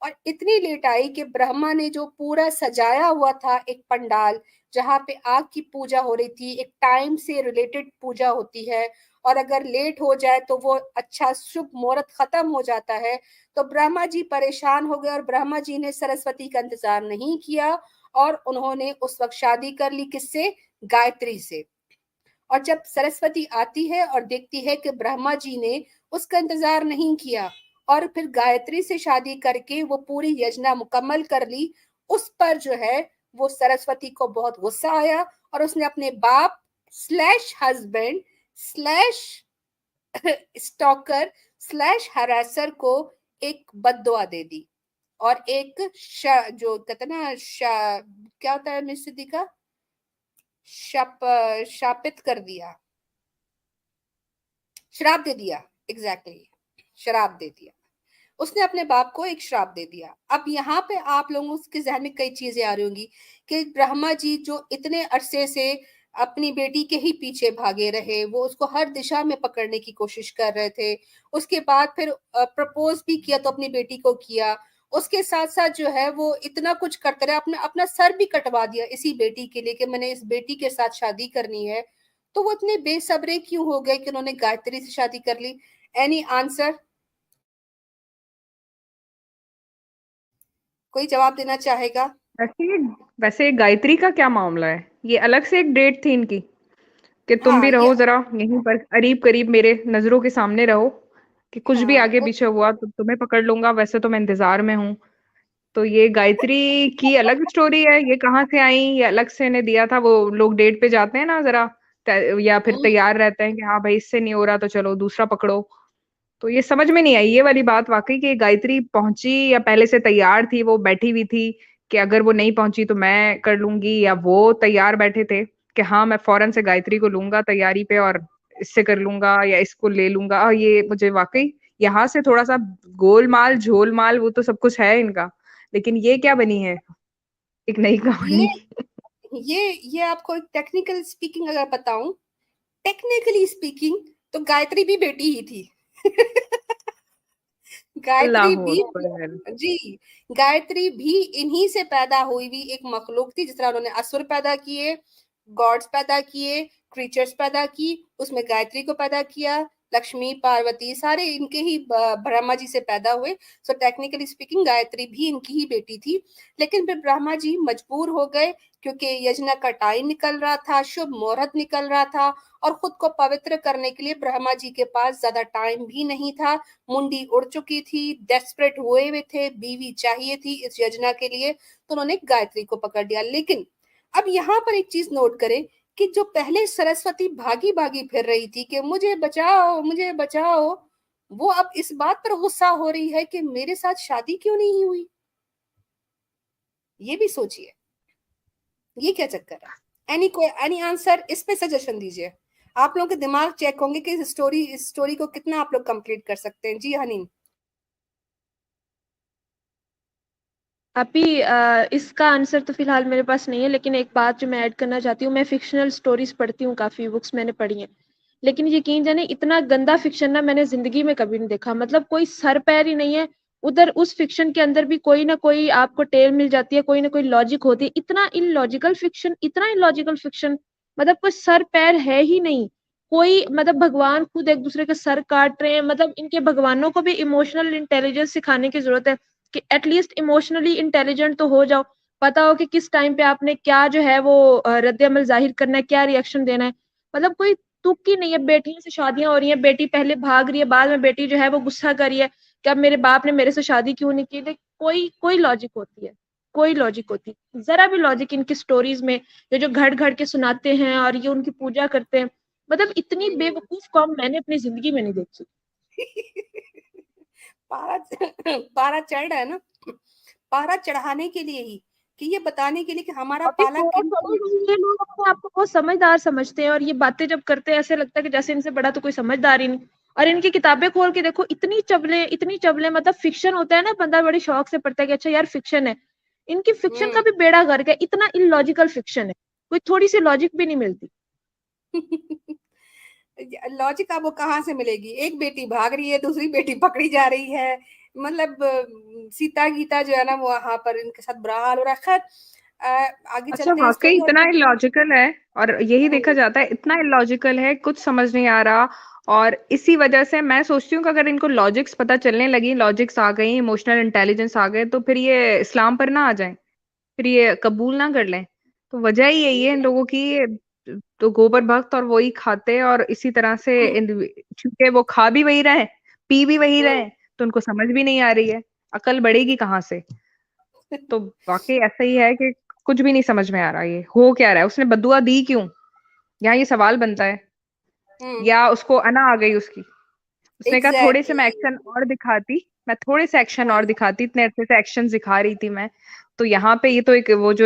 और इतनी लेट आई कि ब्रह्मा ने जो पूरा सजाया हुआ था एक पंडाल जहां पे आग की पूजा हो रही थी, एक टाइम से रिलेटेड पूजा होती है, और अगर लेट हो जाए तो वो अच्छा शुभ मुहूर्त खत्म हो जाता है। तो ब्रह्मा जी परेशान हो गए और ब्रह्मा जी ने सरस्वती का इंतजार नहीं किया और उन्होंने उस वक्त शादी कर ली, किससे? गायत्री से। और जब सरस्वती आती है और देखती है कि ब्रह्मा जी ने उसका इंतजार नहीं किया और फिर गायत्री से शादी करके वो पूरी योजना मुकम्मल कर ली, उस पर जो है वो सरस्वती को बहुत गुस्सा आया और उसने अपने बाप slash husband slash stalker slash harasser को एक बद्दुआ दे दी और एक जो कहते ना क्या होता है मिस सिद्दीका, शापित कर दिया, श्राप दे दिया। एग्जैक्टली श्राप दे दिया। उसने अपने बाप को एक श्राप दे दिया। अब यहाँ पे आप लोगों के जहन में कई चीजें आ रही होंगी कि ब्रह्मा जी जो इतने अरसे से अपनी बेटी के ही पीछे भागे रहे, वो उसको हर दिशा में पकड़ने की कोशिश कर रहे थे, उसके बाद फिर प्रपोज भी किया तो अपनी बेटी को किया, उसके साथ साथ जो है वो इतना कुछ करते रहे, अपना अपना सर भी कटवा दिया इसी बेटी के लिए कि मैंने इस बेटी के साथ शादी करनी है। तो वो इतने बेसब्रे क्यों हो गए कि उन्होंने गायत्री से शादी कर ली? Any answer? कोई जवाब देना चाहेगा? वैसे वैसे गायत्री का क्या मामला है? ये अलग से एक डेट थी इनकी कि तुम हाँ भी ये रहो जरा यहीं पर करीब करीब मेरे नजरों के सामने रहो, कि कुछ भी हाँ आगे वो पीछे हुआ तो तुम्हें पकड़ लूंगा, वैसे तो मैं इंतजार में हूँ। तो ये गायत्री की अलग स्टोरी है, ये कहाँ से आई? ये अलग से इन्हें दिया था, वो लोग डेट पे जाते हैं ना जरा, या फिर हम्म, तैयार रहते हैं कि हाँ भाई इससे नहीं हो रहा तो चलो दूसरा पकड़ो। तो ये समझ में नहीं आई ये वाली बात वाकई, कि गायत्री पहुंची या पहले से तैयार थी, वो बैठी हुई थी कि अगर वो नहीं पहुंची तो मैं कर लूंगी, या वो तैयार बैठे थे कि हाँ मैं फौरन से गायत्री को लूंगा तैयारी पे और इससे कर लूंगा या इसको ले लूंगा। ये मुझे वाकई यहाँ से थोड़ा सा गोलमाल झोलमाल वो तो सब कुछ है इनका, लेकिन ये क्या बनी है एक नई ये कहानी। ये आपको एक टेक्निकल स्पीकिंग अगर बताऊं, टेक्निकली स्पीकिंग तो गायत्री भी बेटी ही थी। गायत्री अल्लाह भी, अकबर। जी, गायत्री भी इन्हीं से पैदा हुई हुई एक मखलूक थी। जिस तरह उन्होंने असुर पैदा किए, गॉड्स पैदा किए, क्रीचर्स पैदा की, उसमें गायत्री को पैदा किया। लक्ष्मी पार्वती सारे इनके ही ब्रह्मा जी से पैदा हुए। सो टेक्निकली स्पीकिंग गायत्री भी इनकी ही बेटी थी। लेकिन फिर ब्रह्मा जी मजबूर हो गए क्योंकि यज्ञ का टाइम निकल रहा था, शुभ मुहूर्त निकल रहा था, और खुद को पवित्र करने के लिए ब्रह्मा जी के पास ज्यादा टाइम भी नहीं था। मुंडी उड़ चुकी थी, डेस्परेट हुए हुए थे, बीवी चाहिए थी इस योजना के लिए, तो उन्होंने गायत्री को पकड़ लिया। लेकिन अब यहाँ पर एक चीज नोट करें कि जो पहले सरस्वती भागी भागी फिर रही थी कि मुझे बचाओ मुझे बचाओ, वो अब इस बात पर गुस्सा हो रही है कि मेरे साथ शादी क्यों नहीं हुई। ये भी सोचिए, ये क्या चक्कर है? एनी आंसर इस पे? सजेशन दीजिए। आप लोगों के दिमाग चेक होंगे कि इस स्टोरी को कितना आप लोग कंप्लीट कर सकते हैं। जी हनीन। अभी इसका आंसर तो फिलहाल मेरे पास नहीं है, लेकिन एक बात जो मैं ऐड करना चाहती हूँ, मैं फिक्शनल स्टोरीज पढ़ती हूँ, काफी बुक्स मैंने पढ़ी हैं, लेकिन यकीन जाने इतना गंदा फिक्शन ना मैंने जिंदगी में कभी नहीं देखा। मतलब कोई सर पैर ही नहीं है उधर। उस फिक्शन के अंदर भी कोई ना कोई आपको टेल मिल जाती है, कोई ना कोई लॉजिक होती है। इतना इलॉजिकल फिक्शन, इतना इलॉजिकल फिक्शन, मतलब कोई सर पैर है ही नहीं कोई। मतलब भगवान खुद एक दूसरे के सर काट रहे हैं। मतलब इनके भगवानों को भी इमोशनल इंटेलिजेंस सिखाने की जरूरत है कि एटलीस्ट इमोशनली इंटेलिजेंट तो हो जाओ, पता हो कि किस टाइम पे आपने क्या जो है वो रद्द अमल जाहिर करना है, क्या रिएक्शन देना है। मतलब कोई तुक ही नहीं है। बेटियों से शादियां हो रही हैं, बेटी पहले भाग रही है, बाद में बेटी जो है वो गुस्सा कर रही है कि अब मेरे बाप ने मेरे से शादी क्यों नहीं की। कोई कोई लॉजिक होती है? कोई लॉजिक होती है? जरा भी लॉजिक इनकी स्टोरीज में, ये जो घड़ घड़ के सुनाते हैं और ये उनकी पूजा करते हैं, मतलब इतनी बेवकूफ कौम मैंने अपनी जिंदगी में नहीं देखी। पारा पारा चढ़ रहा है ना, पारा चढ़ाने के लिए ही, कि ये बताने के लिए कि हमारा अभी पाला बहुत कीमती है। ये लोग अपने आप को बहुत समझदार समझते हैं, और ये बातें जब करते हैं ऐसे लगता है कि जैसे इनसे बड़ा तो कोई समझदार ही नहीं। और इनकी किताबें खोल के देखो, इतनी चबले, मतलब फिक्शन होता है ना, बंदा बड़ी शौक से पढ़ता है कि अच्छा यार फिक्शन है। इनकी फिक्शन का भी बेड़ा गर्क है, इतना इलॉजिकल फिक्शन है, कोई थोड़ी सी लॉजिक भी नहीं मिलती। लॉजिक आपको कहाँ से मिलेगी? एक बेटी भाग रही है, दूसरी बेटी पकड़ी जा रही है, मतलब सीता गीता जो है ना वो वहां पर इनके साथ बुरा हाल हो रहा है। खैर आगे अच्छा, चलते हैं वाकई स्टोरी। और इतना इलॉजिकल है, और यही देखा हम्म, जाता है, इतना इलॉजिकल है, कुछ समझ नहीं आ रहा। और इसी वजह से मैं सोचती हूँ कि अगर इनको लॉजिक्स पता चलने लगी, लॉजिक्स आ गई, इमोशनल इंटेलिजेंस आ गए, तो फिर ये इस्लाम पर ना आ जाएं, फिर ये कबूल ना कर लें। तो वजह ही यही है इन लोगों की, तो गोबर भक्त और वही खाते, और इसी तरह से चूंकि वो खा भी वही रहे, पी भी वही रहे, तो उनको समझ भी नहीं आ रही है, अकल बढ़ेगी कहाँ से। तो वाकई ऐसा ही है कि कुछ भी नहीं समझ में आ रहा, ये हो क्या रहा है, उसने बद्दुआ दी क्यों, यहाँ ये सवाल बनता है। या उसको अना आ गई उसकी, उसने कहा थोड़े से मैं एग्जैक्टली। एक्शन और दिखाती, मैं थोड़े से एक्शन हाँ। और दिखाती, इतने अच्छे से एक्शन दिखा रही थी मैं। तो यहाँ पे ये तो एक वो जो,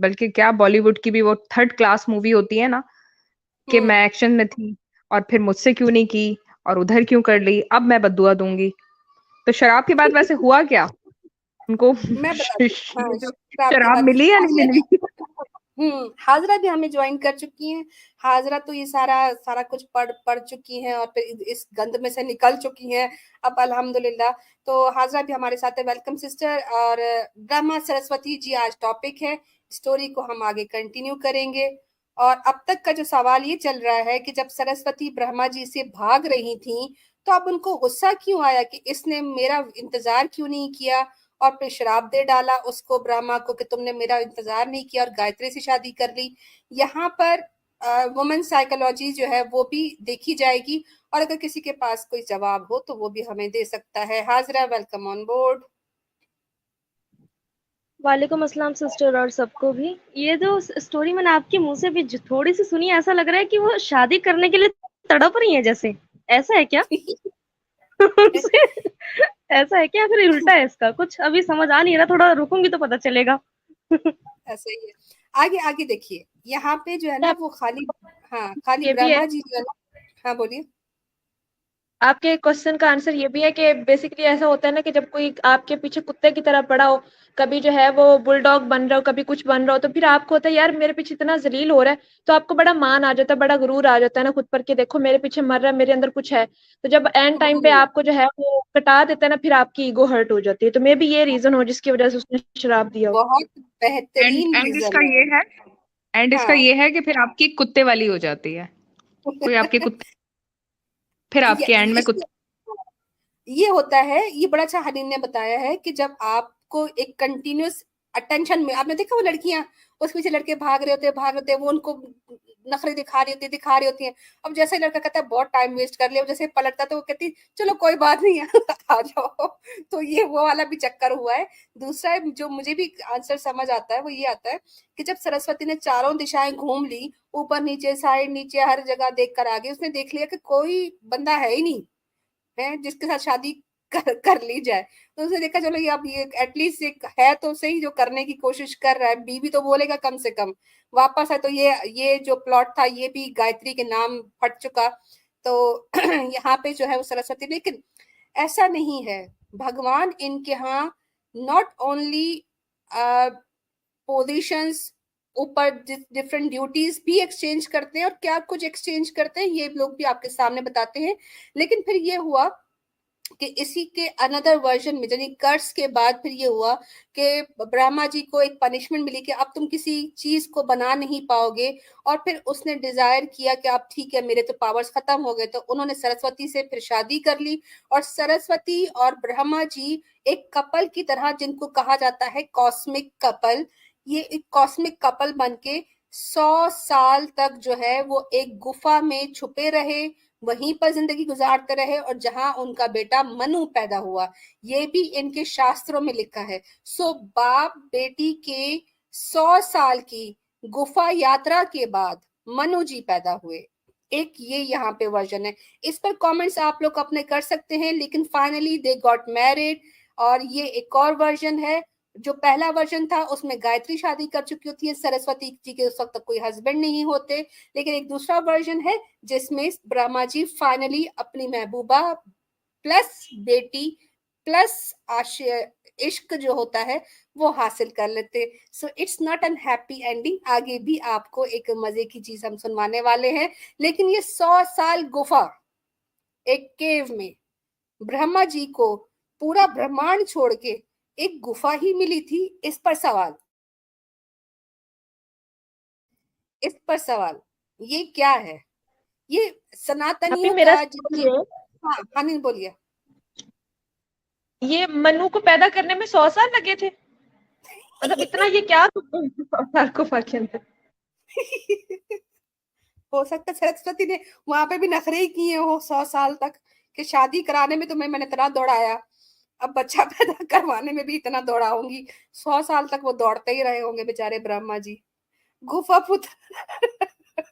बल्कि क्या बॉलीवुड की भी वो थर्ड क्लास मूवी होती है ना, कि हम्म। मैं एक्शन में थी और फिर मुझसे क्यों नहीं की, और उधर क्यों कर ली, अब मैं बद्दुआ दूंगी। तो शराब की बात वैसे हुआ क्या उनको? मैं बताती हूँ, हाँ, ये जो शराब की शराब बात। मिली या नहीं हाजरा मिली? हाजरा भी हमें ज्वाइन कर चुकी हैं। हाजरा तो ये सारा सारा कुछ पढ़ पढ़ चुकी हैं और फिर इस गंद में से निकल चुकी हैं अब अल्हम्दुलिल्लाह। तो हाजरा भी हमारे साथ है, वेलकम सिस्टर। और ब्रह्मा सरस्वती जी आज टॉपिक है, स्टोरी को हम आगे कंटिन्यू करेंगे। और अब तक का जो सवाल ये चल रहा है कि जब सरस्वती ब्रह्मा जी से भाग रही थी, तो अब उनको गुस्सा क्यों आया कि इसने मेरा इंतजार क्यों नहीं किया, और फिर श्राप दे डाला उसको, ब्रह्मा को, कि तुमने मेरा इंतजार नहीं किया और गायत्री से शादी कर ली। यहाँ पर वुमेन साइकोलॉजी जो है वो भी देखी जाएगी, और अगर किसी के पास कोई जवाब हो तो वो भी हमें दे सकता है। Hajra, welcome on board. वालेकुम अस्सलाम सिस्टर और सबको भी। ये जो स्टोरी मैंने आपके मुंह से भी थोड़ी सी सुनी, ऐसा लग रहा है कि वो शादी करने के लिए तड़प रही है जैसे। ऐसा है क्या? ऐसा है क्या, फिर उल्टा है इसका? कुछ अभी समझ आ नहीं रहा, थोड़ा रुकूंगी तो पता चलेगा। ऐसा ही है। आगे आगे देखिए, यहाँ पे जो है ना आप वो खाली, हाँ, खाली ये भी है, ब्रह्मा जी जो है ना। हाँ बोलिए। आपके क्वेश्चन का आंसर ये भी है कि बेसिकली ऐसा होता है ना कि जब कोई आपके पीछे कुत्ते की तरह पड़ा हो, कभी जो है वो बुलडॉग बन रहा हो, कभी कुछ बन रहा हो, तो फिर आपको होता है यार मेरे पीछे इतना जलील हो रहा है, तो आपको बड़ा मान आ जाता है, बड़ा गुरूर आ जाता है ना खुद पर कि देखो मेरे पीछे मर रहा है, मेरे अंदर कुछ है। तो जब एंड टाइम पे हम्म, आपको जो है वो कटा देता है ना, फिर आपकी ईगो हर्ट हो जाती है। तो मे भी ये रीजन हो जिसकी वजह से उसने शराब दिया हो। बहुत एंड बेहतरीन एंड इसका रीजन है। ये है, एंड इसका हाँ। ये है कि फिर आपकी कुत्ते वाली हो जाती है, कोई आपके कुत्ते, फिर आपके एंड में इसमें कुत्ते। ये होता है, ये बड़ा अच्छा हनीन ने बताया है कि जब आपको एक कंटिन्यूअस अटेंशन में, आपने देखा वो लड़कियां उसके पीछे लड़के भाग रहे होते हैं, वो उनको नखरे दिखा रही होती हैं। अब जैसे लड़का कहता है बहुत टाइम वेस्ट कर लिया, जैसे पलटता तो वो कहती चलो कोई बात नहीं है, आ जाओ। तो ये वो वाला भी चक्कर हुआ है। दूसरा जो मुझे भी आंसर समझ आता है वो ये आता है कि जब सरस्वती ने चारों दिशाएं घूम ली, ऊपर नीचे साइड नीचे हर जगह देख कर आ गई, उसने देख लिया कि कोई बंदा है ही नहीं है जिसके साथ शादी कर ली जाए। तो उसने देखा चलो ये अब ये एटलीस्ट एक है तो सही जो करने की कोशिश कर रहा है, बीवी तो बोलेगा कम से कम। वापस है तो ये जो प्लॉट था ये भी गायत्री के नाम फट चुका। तो यहाँ पे जो है वो सरस्वती, लेकिन ऐसा नहीं है। भगवान इनके यहाँ नॉट ओनली पोजीशंस, ऊपर डिफरेंट ड्यूटीज भी एक्सचेंज करते हैं, और क्या कुछ एक्सचेंज करते हैं ये लोग भी आपके सामने बताते हैं। लेकिन फिर ये हुआ कि इसी के अनदर वर्जन में, यानी कर्स के बाद फिर ये हुआ कि ब्रह्मा जी को एक पनिशमेंट मिली कि अब तुम किसी चीज को बना नहीं पाओगे। और फिर उसने डिजायर किया कि अब ठीक है मेरे तो पावर्स खत्म हो गए, तो उन्होंने सरस्वती से फिर शादी कर ली। और सरस्वती और ब्रह्मा जी एक कपल की तरह, जिनको कहा जाता है कॉस्मिक कपल, ये एक कॉस्मिक कपल बनके 100 साल तक जो है वो एक गुफा में छुपे रहे, वहीं पर जिंदगी गुजारते रहे, और जहां उनका बेटा मनु पैदा हुआ। ये भी इनके शास्त्रों में लिखा है। सो बाप बेटी के 100 साल की गुफा यात्रा के बाद मनु जी पैदा हुए। एक ये यहाँ पे वर्जन है। इस पर कमेंट्स आप लोग अपने कर सकते हैं, लेकिन फाइनली दे गॉट मैरिड। और ये एक और वर्जन है, जो पहला वर्जन था उसमें गायत्री शादी कर चुकी होती है, सरस्वती जी के उस वक्त तक कोई हस्बैंड नहीं होते। लेकिन एक दूसरा वर्जन है जिसमें ब्रह्मा जी फाइनली अपनी महबूबा प्लस बेटी प्लस इश्क जो होता है वो हासिल कर लेते। So it's not an happy ending. आगे भी आपको एक मजे की चीज हम सुनवाने वाले हैं। लेकिन ये 100 साल गुफा, एक केव में ब्रह्मा जी को पूरा ब्रह्मांड छोड़ के एक गुफा ही मिली थी, इस पर सवाल, इस पर सवाल, ये क्या है? ये सनातनियों मेरा का सवाल जितनी, ये है, हाँ हानि बोलिए। ये मनु को पैदा करने में 100 साल लगे थे? मतलब इतना ये क्या 100 साल गुफा के अंदर? हो सकता है सरस्वती ने वहां पे भी नखरे ही किए हो 100 साल तक, कि शादी कराने में तुम्हें मैंने इतना दौड़ाया, अब बच्चा पैदा करवाने में भी इतना दौड़ाऊंगी। 100 साल तक वो दौड़ते ही रहे होंगे बेचारे ब्रह्मा जी। गुफा पुत्र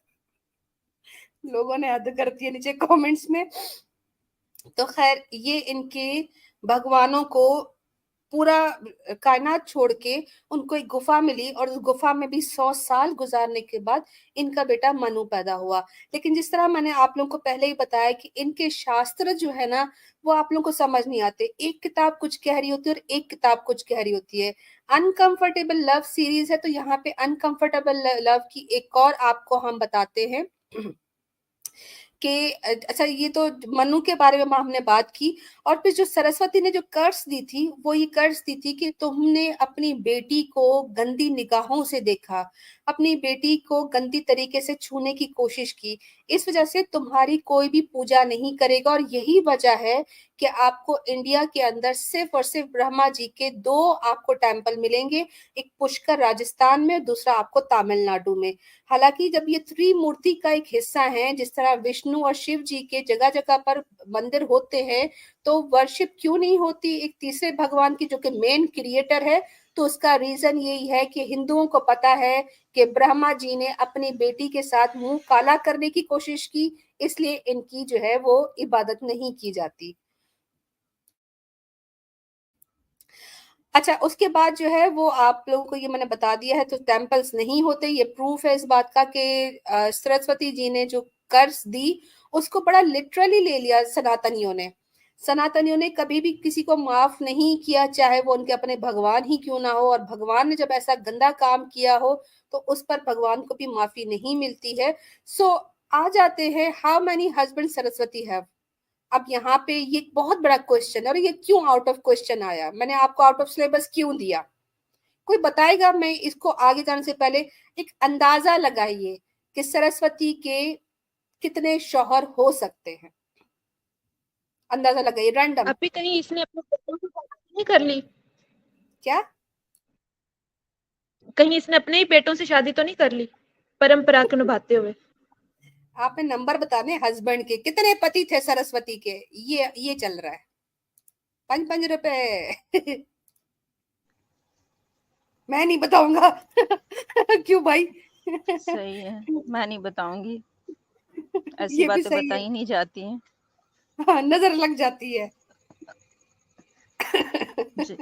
लोगों ने हद कर दी है नीचे कमेंट्स में। तो खैर ये इनके भगवानों को पूरा कायनात छोड़ के उनको एक गुफा मिली, और उस गुफा में भी 100 साल गुजारने के बाद इनका बेटा मनु पैदा हुआ। लेकिन जिस तरह मैंने आप लोगों को पहले ही बताया कि इनके शास्त्र जो है ना वो आप लोगों को समझ नहीं आते। एक किताब कुछ कह रही होती है और एक किताब कुछ कह रही होती है। अनकंफर्टेबल लव सीरीज है, तो यहाँ पे अनकंफर्टेबल लव की एक और आपको हम बताते हैं कि अच्छा, ये तो मनु के बारे में हमने बात की। और फिर जो सरस्वती ने जो कर्ज दी थी, वो ये कर्ज दी थी कि तुमने अपनी बेटी को गंदी निगाहों से देखा, अपनी बेटी को गंदी तरीके से छूने की कोशिश की, इस वजह से तुम्हारी कोई भी पूजा नहीं करेगा। और यही वजह है कि आपको इंडिया के अंदर सिर्फ और सिर्फ ब्रह्मा जी के 2 आपको टेम्पल मिलेंगे, एक पुष्कर राजस्थान में, दूसरा आपको तमिलनाडु में। हालांकि जब ये त्रिमूर्ति का एक हिस्सा है, जिस तरह विष्णु और शिव जी के जगह जगह पर मंदिर होते हैं, तो वर्शिप क्यों नहीं होती एक तीसरे भगवान की जो कि मेन क्रिएटर है? तो उसका रीजन यही है कि हिंदुओं को पता है कि ब्रह्मा जी ने अपनी बेटी के साथ मुंह काला करने की कोशिश की, इसलिए इनकी जो है वो इबादत नहीं की जाती। अच्छा, उसके बाद जो है वो आप लोगों को ये मैंने बता दिया है। तो टेम्पल्स नहीं होते, ये प्रूफ है इस बात का कि सरस्वती जी ने जो कर्ज दी उसको बड़ा लिटरली ले लिया सनातनियों ने। सनातनियों ने कभी भी किसी को माफ नहीं किया, चाहे वो उनके अपने भगवान ही क्यों ना हो। और भगवान ने जब ऐसा गंदा काम किया हो तो उस पर भगवान को भी माफी नहीं मिलती है। सो आ जाते हैं, how many husband Saraswati have. अब यहाँ पे ये बहुत बड़ा क्वेश्चन है, और ये क्यों आउट ऑफ क्वेश्चन आया, मैंने आपको आउट ऑफ सिलेबस क्यों दिया, कोई बताएगा? मैं इसको आगे जाने से पहले एक अंदाजा लगाइए कि सरस्वती के कितने शौहर हो सकते हैं, अंदाजा लगाइए रैंडम। अभी कहीं इसने अपने बेटों से शादी नहीं कर ली? क्या? कहीं इसने अपने ही बेटों से शादी तो नहीं कर ली परंपरा को निभाते हुए? आपने नंबर बताने हस्बैंड के, कितने पति थे सरस्वती के, ये चल रहा है। 5-5 रुपए मैं नहीं बताऊंगा क्यों भाई? सही है, मैं नहीं बताऊंगी, ऐसी ये भी बातें सही बताई है, नहीं जाती हैं। हाँ, नजर लग जाती है। जी।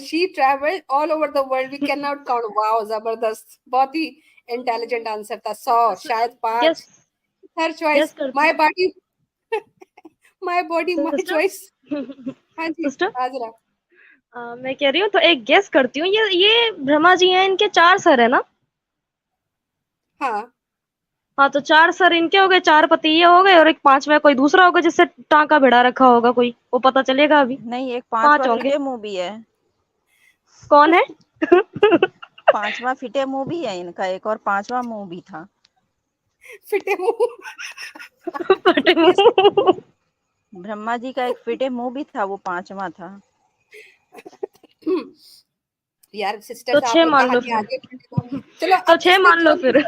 She traveled all over the world. We cannot count. Wow, जबरदस्त, बहुत ही इंटेलिजेंट आंसर था। 100 शायद 5। गेस हर गेस चॉइस करती माय हूँ body my body my sister. Choice. हाँ जी सिस्टर, हाजरा। मैं कह रही हूँ तो एक गेस करती हूँ, ये ब्रह्मा जी हैं, इनके 4 सर है ना? हाँ, हाँ, तो 4 सर इनके हो गए, 4 पति ये हो गए, और एक 5वां कोई दूसरा होगा जिससे टांका भिड़ा रखा होगा कोई, वो पता चलेगा अभी। नहीं, एक 5 5वां होंगे। फिटे मुंह भी है। कौन है? 5वां फिटे मुंह भी है इनका, एक और 5वां मुंह भी था। फिटे मुंह फटे ये मुंह। ब्रह्मा जी का एक फिटे मुंह भी था, वो 5वां था। यार सिस्टर्स, तो आप 6 लोग मान लो कहानी फिर। आगे बढ़ो। चलो तो अब 6 मान लो फिर।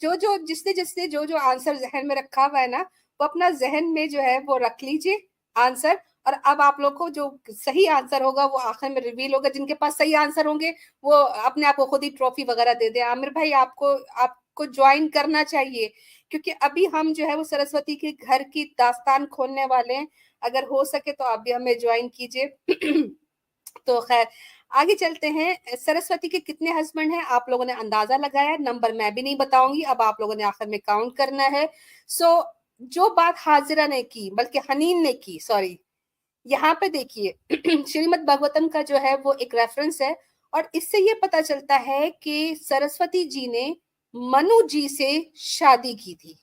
जो जिसने जिसने जो आंसर जहन में रखा हुआ है ना, वो अपना जहन में जो है वो रख लीजिए आंसर। और अब आप लोग को जो सही आंसर होगा वो आखिर में रिवील होगा। जिनके पास सही आंसर होंगे वो अपने आप को खुद ही ट्रॉफी वगैरह दे दे। आमिर भाई, आपको आप को ज्वाइन करना चाहिए, क्योंकि अभी हम जो है वो सरस्वती के घर की दास्तान खोलने वाले हैं। अगर हो सके तो आप भी हमें ज्वाइन कीजिए। तो खैर आगे चलते हैं। सरस्वती के कितने हस्बैंड हैं आप लोगों ने अंदाजा लगाया, नंबर मैं भी नहीं बताऊंगी, अब आप लोगों ने आखिर में काउंट करना है। सो जो बात हाजिरा ने की, बल्कि हनीन ने की, सॉरी, यहाँ पे देखिए श्रीमद् भागवतम का जो है वो एक रेफरेंस है, और इससे ये पता चलता है कि सरस्वती जी ने मनु जी से शादी की थी।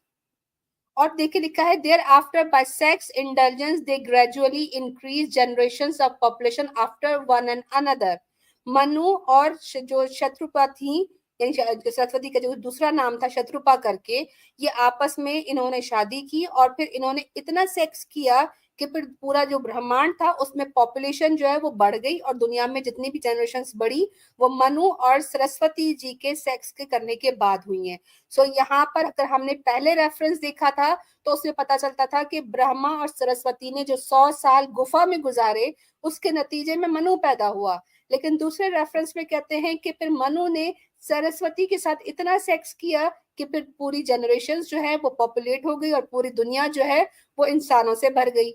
और देखिए लिखा है, there after by sex indulgence they gradually increase generations of population after one and another. Manu और जो शत्रुपा थी, यानी सरस्वती का जो दूसरा नाम था शत्रुपा करके, ये आपस में इन्होंने शादी की और फिर इन्होंने इतना सेक्स किया कि फिर पूरा जो ब्रह्मांड था उसमें पॉपुलेशन जो है वो बढ़ गई, और दुनिया में जितनी भी जनरेशंस बढ़ी वो मनु और सरस्वती जी के सेक्स के करने के बाद हुई हैं। सो यहाँ पर अगर हमने पहले रेफरेंस देखा था तो उसमें पता चलता था कि ब्रह्मा और सरस्वती ने जो 100 साल गुफा में गुजारे उसके नतीजे में मनु पैदा हुआ। लेकिन दूसरे रेफरेंस में कहते हैं कि फिर मनु ने सरस्वती के साथ इतना सेक्स किया कि फिर पूरी जनरेशन जो है वो पॉपुलेट हो गई और पूरी दुनिया जो है वो इंसानों से भर गई।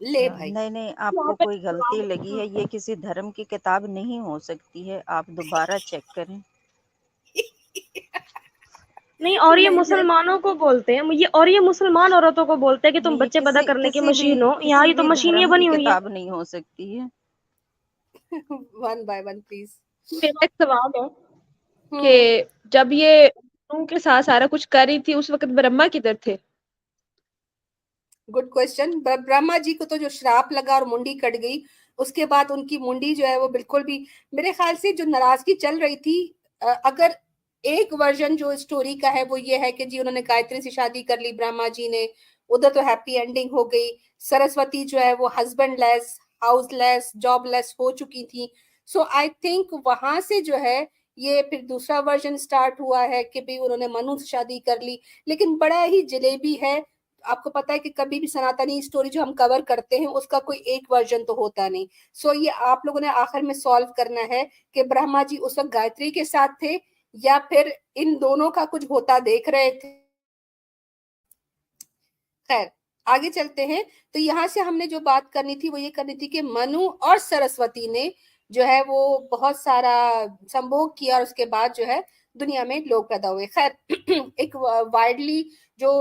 ले भाई। नहीं नहीं, आपको कोई गलती लगी है, ये किसी धर्म की किताब नहीं हो सकती है, आप दोबारा चेक करें। नहीं, और ये नहीं, मुसलमानों को बोलते हैं, और ये मुसलमान औरतों को बोलते हैं कि तुम ये बच्चे पैदा करने की किसी मशीन हो। भी यहाँ ये तो धर्म मशीनें की बनी हुई है। किताब नहीं हो सकती है। One by one please. मेरा एक सवाल है कि जब ये मनु के साथ सारा कुछ कर रही थी उस वक्त ब्रह्मा किधर थे? Good question. ब्रह्मा जी को तो जो श्राप लगा और मुंडी कट गई, उसके बाद उनकी मुंडी जो है वो बिल्कुल भी, मेरे ख्याल से जो नाराजगी चल रही थी, अगर एक वर्जन जो स्टोरी का है वो ये है कि जी उन्होंने गायत्री से शादी कर ली ब्रह्मा जी ने, उधर तो हैप्पी एंडिंग हो गई। सरस्वती जो है वो हस्बैंड लेस, हाउसलेस, जॉबलेस हो चुकी थी। सो आई थिंक वहां से जो है ये फिर दूसरा वर्जन स्टार्ट हुआ है कि भाई उन्होंने मनु से शादी कर ली। लेकिन बड़ा ही जलेबी है, आपको पता है कि कभी भी सनातनी स्टोरी जो हम कवर करते हैं उसका कोई एक वर्जन तो होता नहीं। सो ये आप लोगों ने आखिर में सॉल्व करना है कि ब्रह्मा जी उस वक्त गायत्री के साथ थे या फिर इन दोनों का कुछ होता देख रहे थे। खैर आगे चलते हैं। तो यहाँ से हमने जो बात करनी थी वो ये करनी थी कि मनु और सरस्वती ने जो है वो बहुत सारा संभोग किया और उसके बाद जो है दुनिया में लोग पैदा हुए। खैर एक वाइडली जो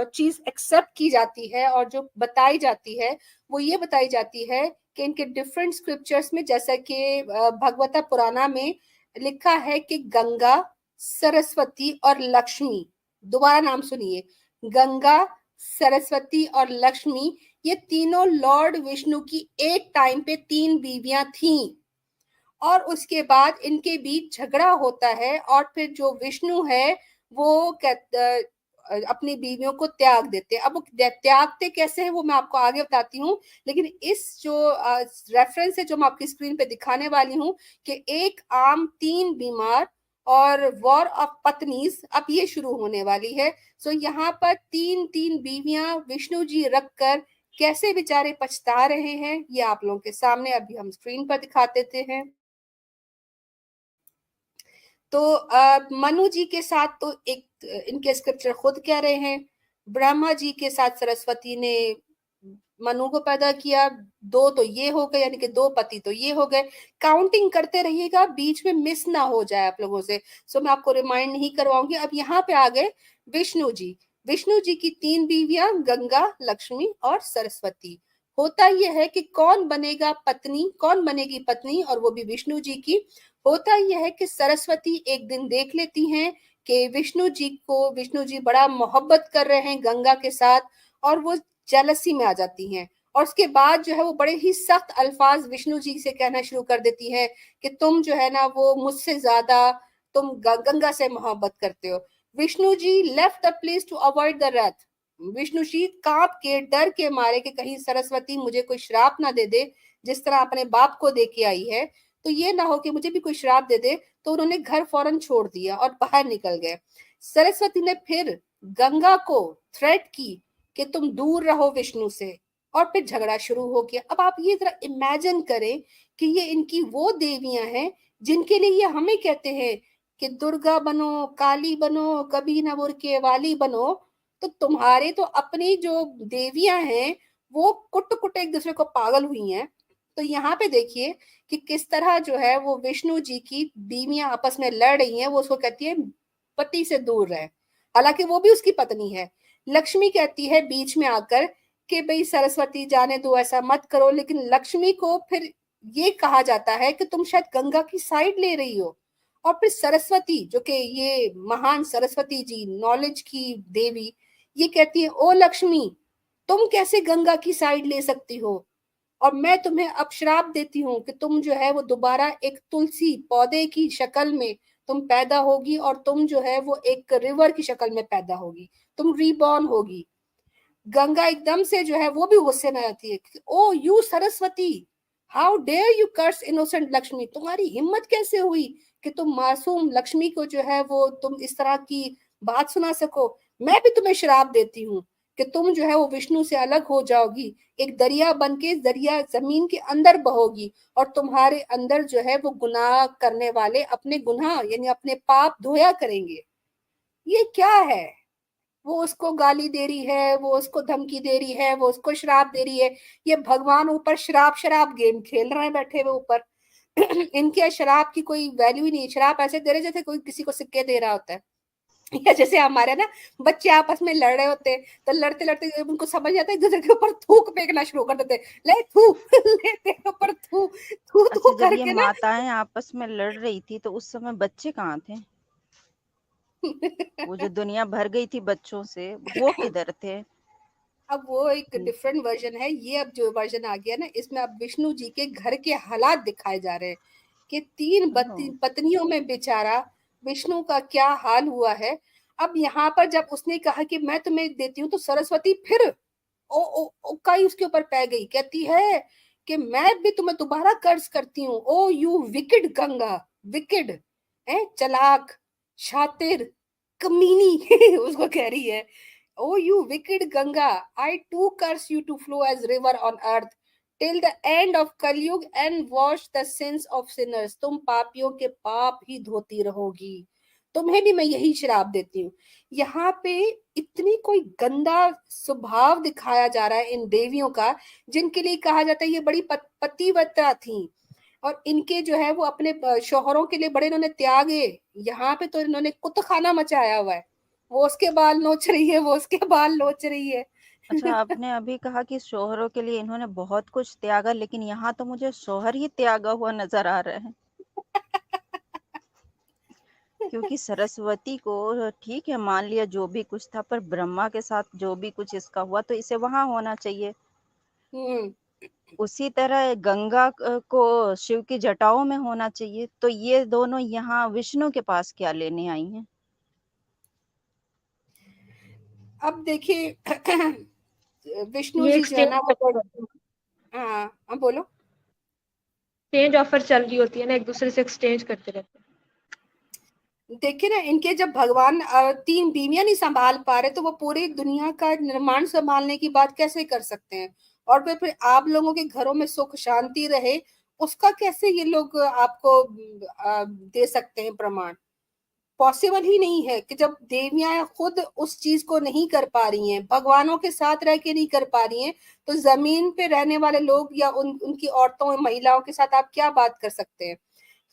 चीज एक्सेप्ट की जाती है और जो बताई जाती है वो ये बताई जाती है कि इनके डिफरेंट स्क्रिप्चर्स में, जैसा कि भगवता पुराना में लिखा है कि गंगा, सरस्वती और लक्ष्मी, दोबारा नाम सुनिए, गंगा, सरस्वती और लक्ष्मी, ये तीनों लॉर्ड विष्णु की एक टाइम पे 3 बीवियां थीं, और उसके बाद इनके बीच झगड़ा होता है और फिर जो विष्णु है वो अपनी बीवियों को त्याग देते हैं। अब वो त्यागते कैसे हैं वो मैं आपको आगे बताती हूँ, लेकिन इस जो रेफरेंस है जो मैं आपकी स्क्रीन पे दिखाने वाली हूँ कि एक आम 3 बीमार और वॉर ऑफ पत्नीज अब ये शुरू होने वाली है। सो यहाँ पर 3 बीवियां विष्णु जी रखकर कैसे बेचारे पछता रहे हैं ये आप लोगों के सामने अभी हम स्क्रीन पर दिखा देते हैं। तो मनु जी के साथ तो एक इनके स्क्रिप्चर खुद कह रहे हैं, ब्रह्मा जी के साथ सरस्वती ने मनु को पैदा किया, 2 तो ये हो गए, यानी कि 2 पति तो ये हो गए। काउंटिंग करते रहिएगा, बीच में मिस ना हो जाए आप लोगों से। सो मैं आपको रिमाइंड नहीं करवाऊंगी। अब यहाँ पे आ गए विष्णु जी। विष्णु जी की 3 बीवियां, गंगा, लक्ष्मी और सरस्वती। होता यह है कि कौन बनेगा पत्नी, कौन बनेगी पत्नी, और वो भी विष्णु जी की। होता यह है कि सरस्वती एक दिन देख लेती हैं कि विष्णु जी बड़ा मोहब्बत कर रहे हैं गंगा के साथ, और वो जेलसी में आ जाती हैं, और उसके बाद जो है वो बड़े ही सख्त अल्फाज विष्णु जी से कहना शुरू कर देती हैं कि तुम जो है ना वो मुझसे ज्यादा तुम गंगा से मोहब्बत करते हो। Vishnu ji left the place to avoid the rath. Vishnu जी कांप के डर के मारे कि कहीं सरस्वती मुझे कोई श्राप ना दे दे, जिस तरह अपने बाप को दे के आई है, तो ये ना हो कि मुझे भी कोई श्राप दे दे। तो उन्होंने घर फौरन छोड़ दिया और बाहर निकल गए। सरस्वती ने फिर गंगा को थ्रेट की कि तुम दूर रहो विष्णु से, और फिर झगड़ा शुरू हो गया। अब आप ये जरा इमेजिन करें कि ये इनकी वो देवियां हैं जिनके लिए ये हमें कहते हैं कि दुर्गा बनो, काली बनो, कभी न बुरके वाली बनो, तो तुम्हारे तो अपनी जो देवियां हैं वो कुट कुट एक दूसरे को पागल हुई हैं। तो यहाँ पे देखिए कि किस तरह जो है वो विष्णु जी की बीवियां आपस में लड़ रही हैं। वो उसको कहती है पति से दूर रहे, हालांकि वो भी उसकी पत्नी है। लक्ष्मी कहती है बीच में आकर कि भाई सरस्वती जाने दो, ऐसा मत करो। लेकिन लक्ष्मी को फिर ये कहा जाता है कि तुम शायद गंगा की साइड ले रही हो। और फिर सरस्वती, जो कि ये महान सरस्वती जी, नॉलेज की देवी, ये कहती है ओ लक्ष्मी, तुम कैसे गंगा की साइड ले सकती हो, और मैं तुम्हें अब श्राप देती हूँ कि तुम जो है वो दोबारा एक तुलसी पौधे की शक्ल में तुम पैदा होगी, और तुम जो है वो एक रिवर की शक्ल में पैदा होगी, तुम रीबॉर्न होगी। गंगा एकदम से जो है वो भी गुस्से में आती है, oh you Saraswati, how dare you curse innocent Lakshmi, तुम्हारी हिम्मत कैसे हुई कि तुम मासूम लक्ष्मी को जो है वो तुम इस तरह की बात सुना सको। मैं भी तुम्हें श्राप देती हूँ कि तुम जो है वो विष्णु से अलग हो जाओगी, एक दरिया बन के दरिया जमीन के अंदर बहोगी, और तुम्हारे अंदर जो है वो गुनाह करने वाले अपने गुनाह यानी अपने पाप धोया करेंगे। ये क्या है? वो उसको गाली दे रही है, वो उसको धमकी दे रही है, वो उसको श्राप दे रही है। ये भगवान ऊपर श्राप शराब गेम खेल रहे हैं बैठे हुए ऊपर। इनके श्राप की कोई वैल्यू ही नहीं। श्राप ऐसे दे रहे जैसे कोई किसी को सिक्के दे रहा होता है। या जैसे हमारे ना बच्चे आपस में लड़ रहे होते हैं, तो लड़ते लड़ते उनको समझ आता है, एक दूसरे के ऊपर थूक फेंकना शुरू कर देते, ले थू ले तेरे ऊपर थू थू अच्छा, थू जब ये करके ना। माताएं आपस में लड़ रही थी तो उस समय बच्चे कहाँ थे? वो जो दुनिया भर गई थी बच्चों से, वो किधर थे? अब वो एक डिफरेंट वर्जन है। ये अब जो वर्जन आ गया ना, इसमें अब विष्णु जी के घर के हालात दिखाए जा रहे हैं कि तीन ओह, पत्नियों में बेचारा विष्णु का क्या हाल हुआ है। अब यहाँ पर जब उसने कहा कि मैं तुम्हें देती हूँ, तो सरस्वती फिर ओ कई उसके ऊपर पै गई, कहती है कि मैं भी तुम्हें दोबारा कर्ज करती हूँ। Oh you wicked Ganga, wicked है, चालाक, शातिर, कमीनी उसको कह रही है, oh you wicked Ganga, I too curse you to flow as river on earth till the end of Kalyug and wash the sins of sinners. तुम पापियों के पाप ही धोती रहोगी, तुम्हें भी मैं यही श्राप देती हूँ। यहाँ पे इतनी कोई गंदा स्वभाव दिखाया जा रहा है इन देवियों का, जिनके लिए कहा जाता है ये बड़ी पतिव्रता थी, और इनके जो है वो अपने शौहरों के लिए बड़े इन्होंने त्यागे। यहाँ पे तो इन्होंने कुतखाना मचाया हुआ है, वो उसके बाल नोच रही है, वो उसके बाल नोच रही है। अच्छा, आपने अभी कहा कि शौहरों के लिए इन्होंने बहुत कुछ त्यागा, लेकिन यहाँ तो मुझे शौहर ही त्यागा हुआ नजर आ रहा है। क्योंकि सरस्वती को ठीक है मान लिया जो भी कुछ था, पर ब्रह्मा के साथ जो भी कुछ इसका हुआ तो इसे वहां होना चाहिए। हम्म उसी तरह गंगा को शिव की जटाओं में होना चाहिए। तो ये दोनों यहाँ विष्णु के पास क्या लेने आई हैं? अब देखिए विष्णु ये जी जो है ना वो, एक्सचेंज हाँ बोलो। ऑफर चल रही होती है ना, एक दूसरे से एक्सचेंज करते रहते हैं। देखिए ना, इनके जब भगवान तीन बीवियां नहीं संभाल पा रहे, तो वो पूरी दुनिया का निर्माण संभालने की बात कैसे कर सकते हैं? और फिर आप लोगों के घरों में सुख शांति रहे, उसका कैसे ये लोग आपको दे सकते हैं प्रमाण? पॉसिबल ही नहीं है कि जब देवियां खुद उस चीज को नहीं कर पा रही हैं, भगवानों के साथ रह के नहीं कर पा रही हैं, तो जमीन पे रहने वाले लोग या उनकी औरतों महिलाओं के साथ आप क्या बात कर सकते हैं?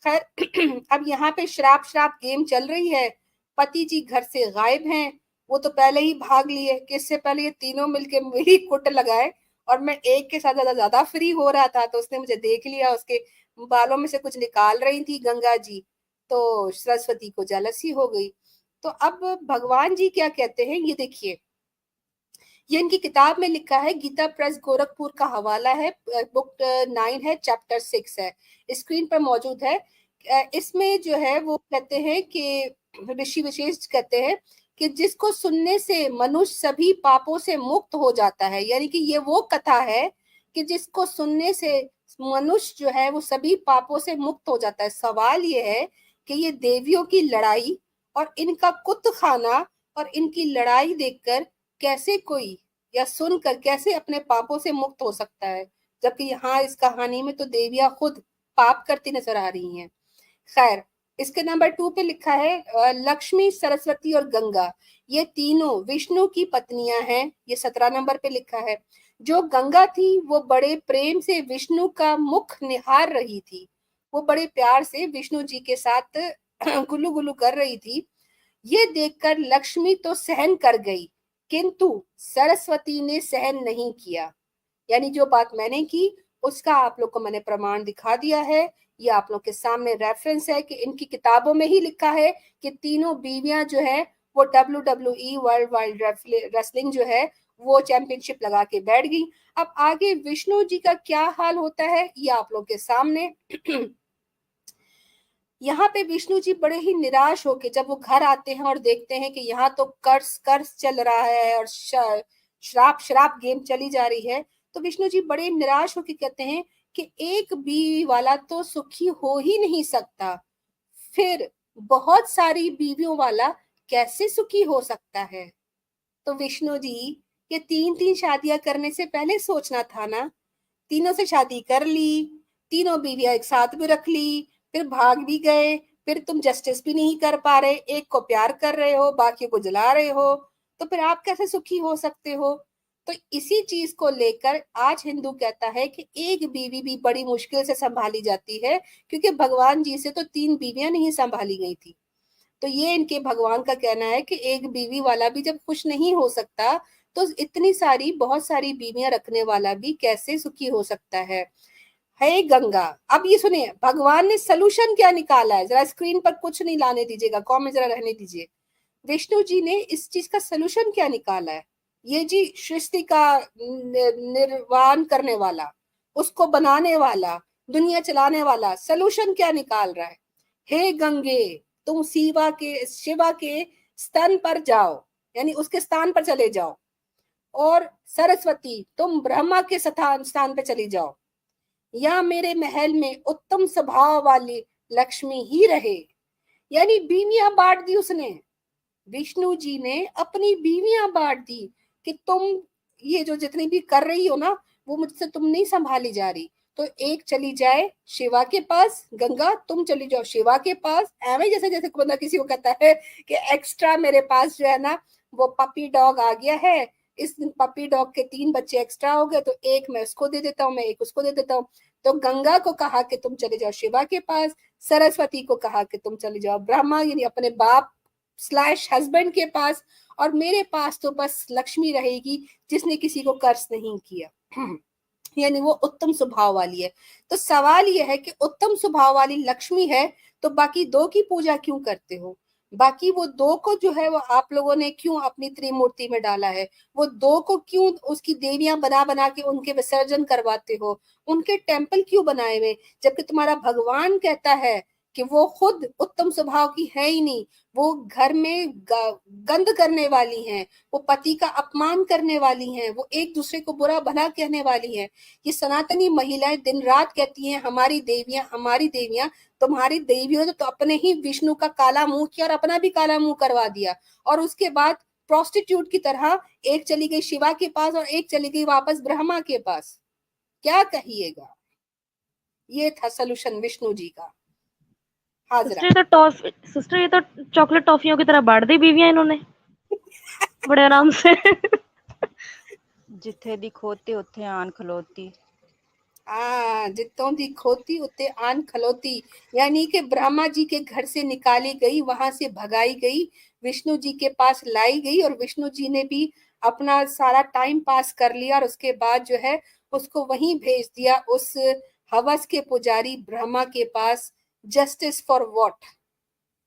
खैर अब यहाँ पे श्राप श्राप गेम चल रही है। पति जी घर से गायब हैं, वो तो पहले ही भाग लिए कि इससे पहले ये तीनों मिलके मेरी कुट लगाए, और मैं एक के साथ ज्यादा ज्यादा फ्री हो रहा था, तो उसने मुझे देख लिया, उसके बालों में से कुछ निकाल रही थी गंगा जी, तो सरस्वती को जेलसी हो गई। तो अब भगवान जी क्या कहते हैं ये देखिए, ये इनकी किताब में लिखा है, गीता प्रेस गोरखपुर का हवाला है, बुक 9 है, चैप्टर 6 है, स्क्रीन पर मौजूद है। इसमें जो है वो कहते हैं कि ऋषि विशेष कहते हैं कि जिसको सुनने से मनुष्य सभी पापों से मुक्त हो जाता है, यानी कि ये वो कथा है कि जिसको सुनने से मनुष्य जो है वो सभी पापों से मुक्त हो जाता है। सवाल ये है कि ये देवियों की लड़ाई और इनका कुत्तखाना और इनकी लड़ाई देखकर कैसे कोई या सुनकर कैसे अपने पापों से मुक्त हो सकता है, जबकि यहाँ इस कहानी में तो देवियां खुद पाप करती नजर आ रही हैं। खैर, इसके नंबर 2 पे लिखा है लक्ष्मी, सरस्वती और गंगा, ये तीनों विष्णु की पत्नियां हैं। ये 17 नंबर पे लिखा है। जो गंगा थी वो बड़े प्रेम से विष्णु का मुख निहार रही थी, वो बड़े प्यार से विष्णु जी के साथ गुल्लू गुल्लू कर रही थी। ये देखकर लक्ष्मी तो सहन कर गई, किंतु सरस्वती ने सहन नहीं किया। यानी जो बात मैंने की उसका आप लोग को मैंने प्रमाण दिखा दिया है। ये आप लोग के सामने रेफरेंस है कि इनकी किताबों में ही लिखा है कि तीनों बीवियां जो है वो WWE वर्ल्ड वाइड रेसलिंग जो है वो चैंपियनशिप लगा के बैठ गई। अब आगे विष्णु जी का क्या हाल होता है ये आप लोग के सामने। यहाँ पे विष्णु जी बड़े ही निराश होके जब वो घर आते हैं और देखते हैं कि यहाँ तो कर्ज कर्ज चल रहा है और श्राप श्राप गेम चली जा रही है, तो विष्णु जी बड़े निराश होके कहते हैं कि एक बीवी वाला तो सुखी हो ही नहीं सकता, फिर बहुत सारी बीवियों वाला कैसे सुखी हो सकता है। तो विष्णु जी ये 3-3 शादियां करने से पहले सोचना था ना। तीनों से शादी कर ली, तीनों बीवियां एक साथ भी रख ली, फिर भाग भी गए, फिर तुम जस्टिस भी नहीं कर पा रहे, एक को प्यार कर रहे हो, बाकी को जला रहे हो, तो फिर आप कैसे सुखी हो सकते हो। तो इसी चीज को लेकर आज हिंदू कहता है कि एक बीवी भी बड़ी मुश्किल से संभाली जाती है, क्योंकि भगवान जी से तो 3 बीवियां नहीं संभाली गई थी। तो ये इनके भगवान का कहना है कि एक बीवी वाला भी जब खुश नहीं हो सकता तो इतनी सारी बहुत सारी बीवियां रखने वाला भी कैसे सुखी हो सकता है। हे गंगा, अब ये सुनिए भगवान ने सलूशन क्या निकाला है। जरा स्क्रीन पर कुछ नहीं लाने दीजिएगा, कॉमेंट जरा रहने दीजिए। विष्णु जी ने इस चीज का सलूशन क्या निकाला है। ये जी सृष्टि का निर्वाण करने वाला, उसको बनाने वाला, दुनिया चलाने वाला सलूशन क्या निकाल रहा है। हे गंगे, तुम शिवा के स्तन पर जाओ, यानी उसके स्थान पर चले जाओ, और सरस्वती तुम ब्रह्मा के स्थान पे चली जाओ, या मेरे महल में उत्तम स्वभाव वाली लक्ष्मी ही रहे। यानी बीवियां बांट दी उसने, विष्णु जी ने अपनी बीवियां बांट दी कि तुम ये जो जितनी भी कर रही हो ना वो मुझसे तुम नहीं संभाली जा रही, तो एक चली जाए शिवा के पास, गंगा तुम चली जाओ शिवा के पास। एवं जैसे जैसे बंदा किसी को कहता है कि एक्स्ट्रा मेरे पास जो है ना वो पपी डॉग आ गया है, इस पपी डॉग के 3 बच्चे एक्स्ट्रा हो गए, तो एक मैं उसको दे देता हूँ, मैं एक उसको दे देता हूँ। तो गंगा को कहा कि तुम चले जाओ शिवा के पास, सरस्वती को कहा कि तुम चले जाओ ब्रह्मा यानी अपने बाप / हस्बैंड के पास, और मेरे पास तो बस लक्ष्मी रहेगी जिसने किसी को कर्ज नहीं किया। यानी वो उत्तम स्वभाव वाली है। तो सवाल यह है कि उत्तम स्वभाव वाली लक्ष्मी है तो बाकी 2 की पूजा क्यों करते हो। बाकी वो 2 को जो है वो आप लोगों ने क्यों अपनी त्रिमूर्ति में डाला है, वो 2 को क्यों उसकी देवियां बना बना के उनके विसर्जन करवाते हो, उनके टेम्पल क्यों बनाए हुए, जबकि तुम्हारा भगवान कहता है कि वो खुद उत्तम स्वभाव की है ही नहीं, वो घर में गंद करने वाली हैं, वो पति का अपमान करने वाली हैं, वो एक दूसरे को बुरा भला कहने वाली हैं। ये सनातनी महिलाएं दिन रात कहती हैं हमारी देवियां, हमारी देवियां। तुम्हारी देवियों ने तो अपने ही विष्णु का काला मुंह किया और अपना भी काला मुंह करवा दिया, और उसके बाद प्रोस्टिट्यूट की तरह एक चली गई शिवा के पास और एक चली गई वापस ब्रह्मा के पास। क्या कहिएगा। ये था सलूशन विष्णु जी का। सिस्टर ये तो चॉकलेट टॉफियों की तरह बांट दी बीवियां इन्होंने बड़े आराम से। जिथे दी खोती उथे आन खलोती। जितों दी खोती उते आन खलोती, यानी कि ब्रह्मा जी के घर से निकाली गई, वहां से भगाई गई, विष्णु जी के पास लाई गई, और विष्णु जी ने भी अपना सारा टाइम पास कर लिया, और उसके बाद जो है उसको वहीं भेज दिया उस हवस के पुजारी ब्रह्मा के पास। जस्टिस फॉर व्हाट,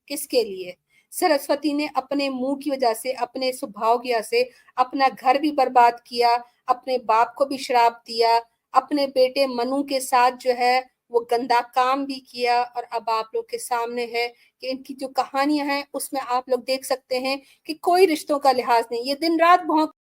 किसके लिए। सरस्वती ने अपने मुंह की वजह से, अपने स्वभाव की वजह से अपना घर भी बर्बाद किया, अपने बाप को भी श्राप दिया, अपने बेटे मनु के साथ जो है वो गंदा काम भी किया। और अब आप लोग के सामने है कि इनकी जो कहानियां हैं उसमें आप लोग देख सकते हैं कि कोई रिश्तों का लिहाज नहीं, ये दिन रात भौंक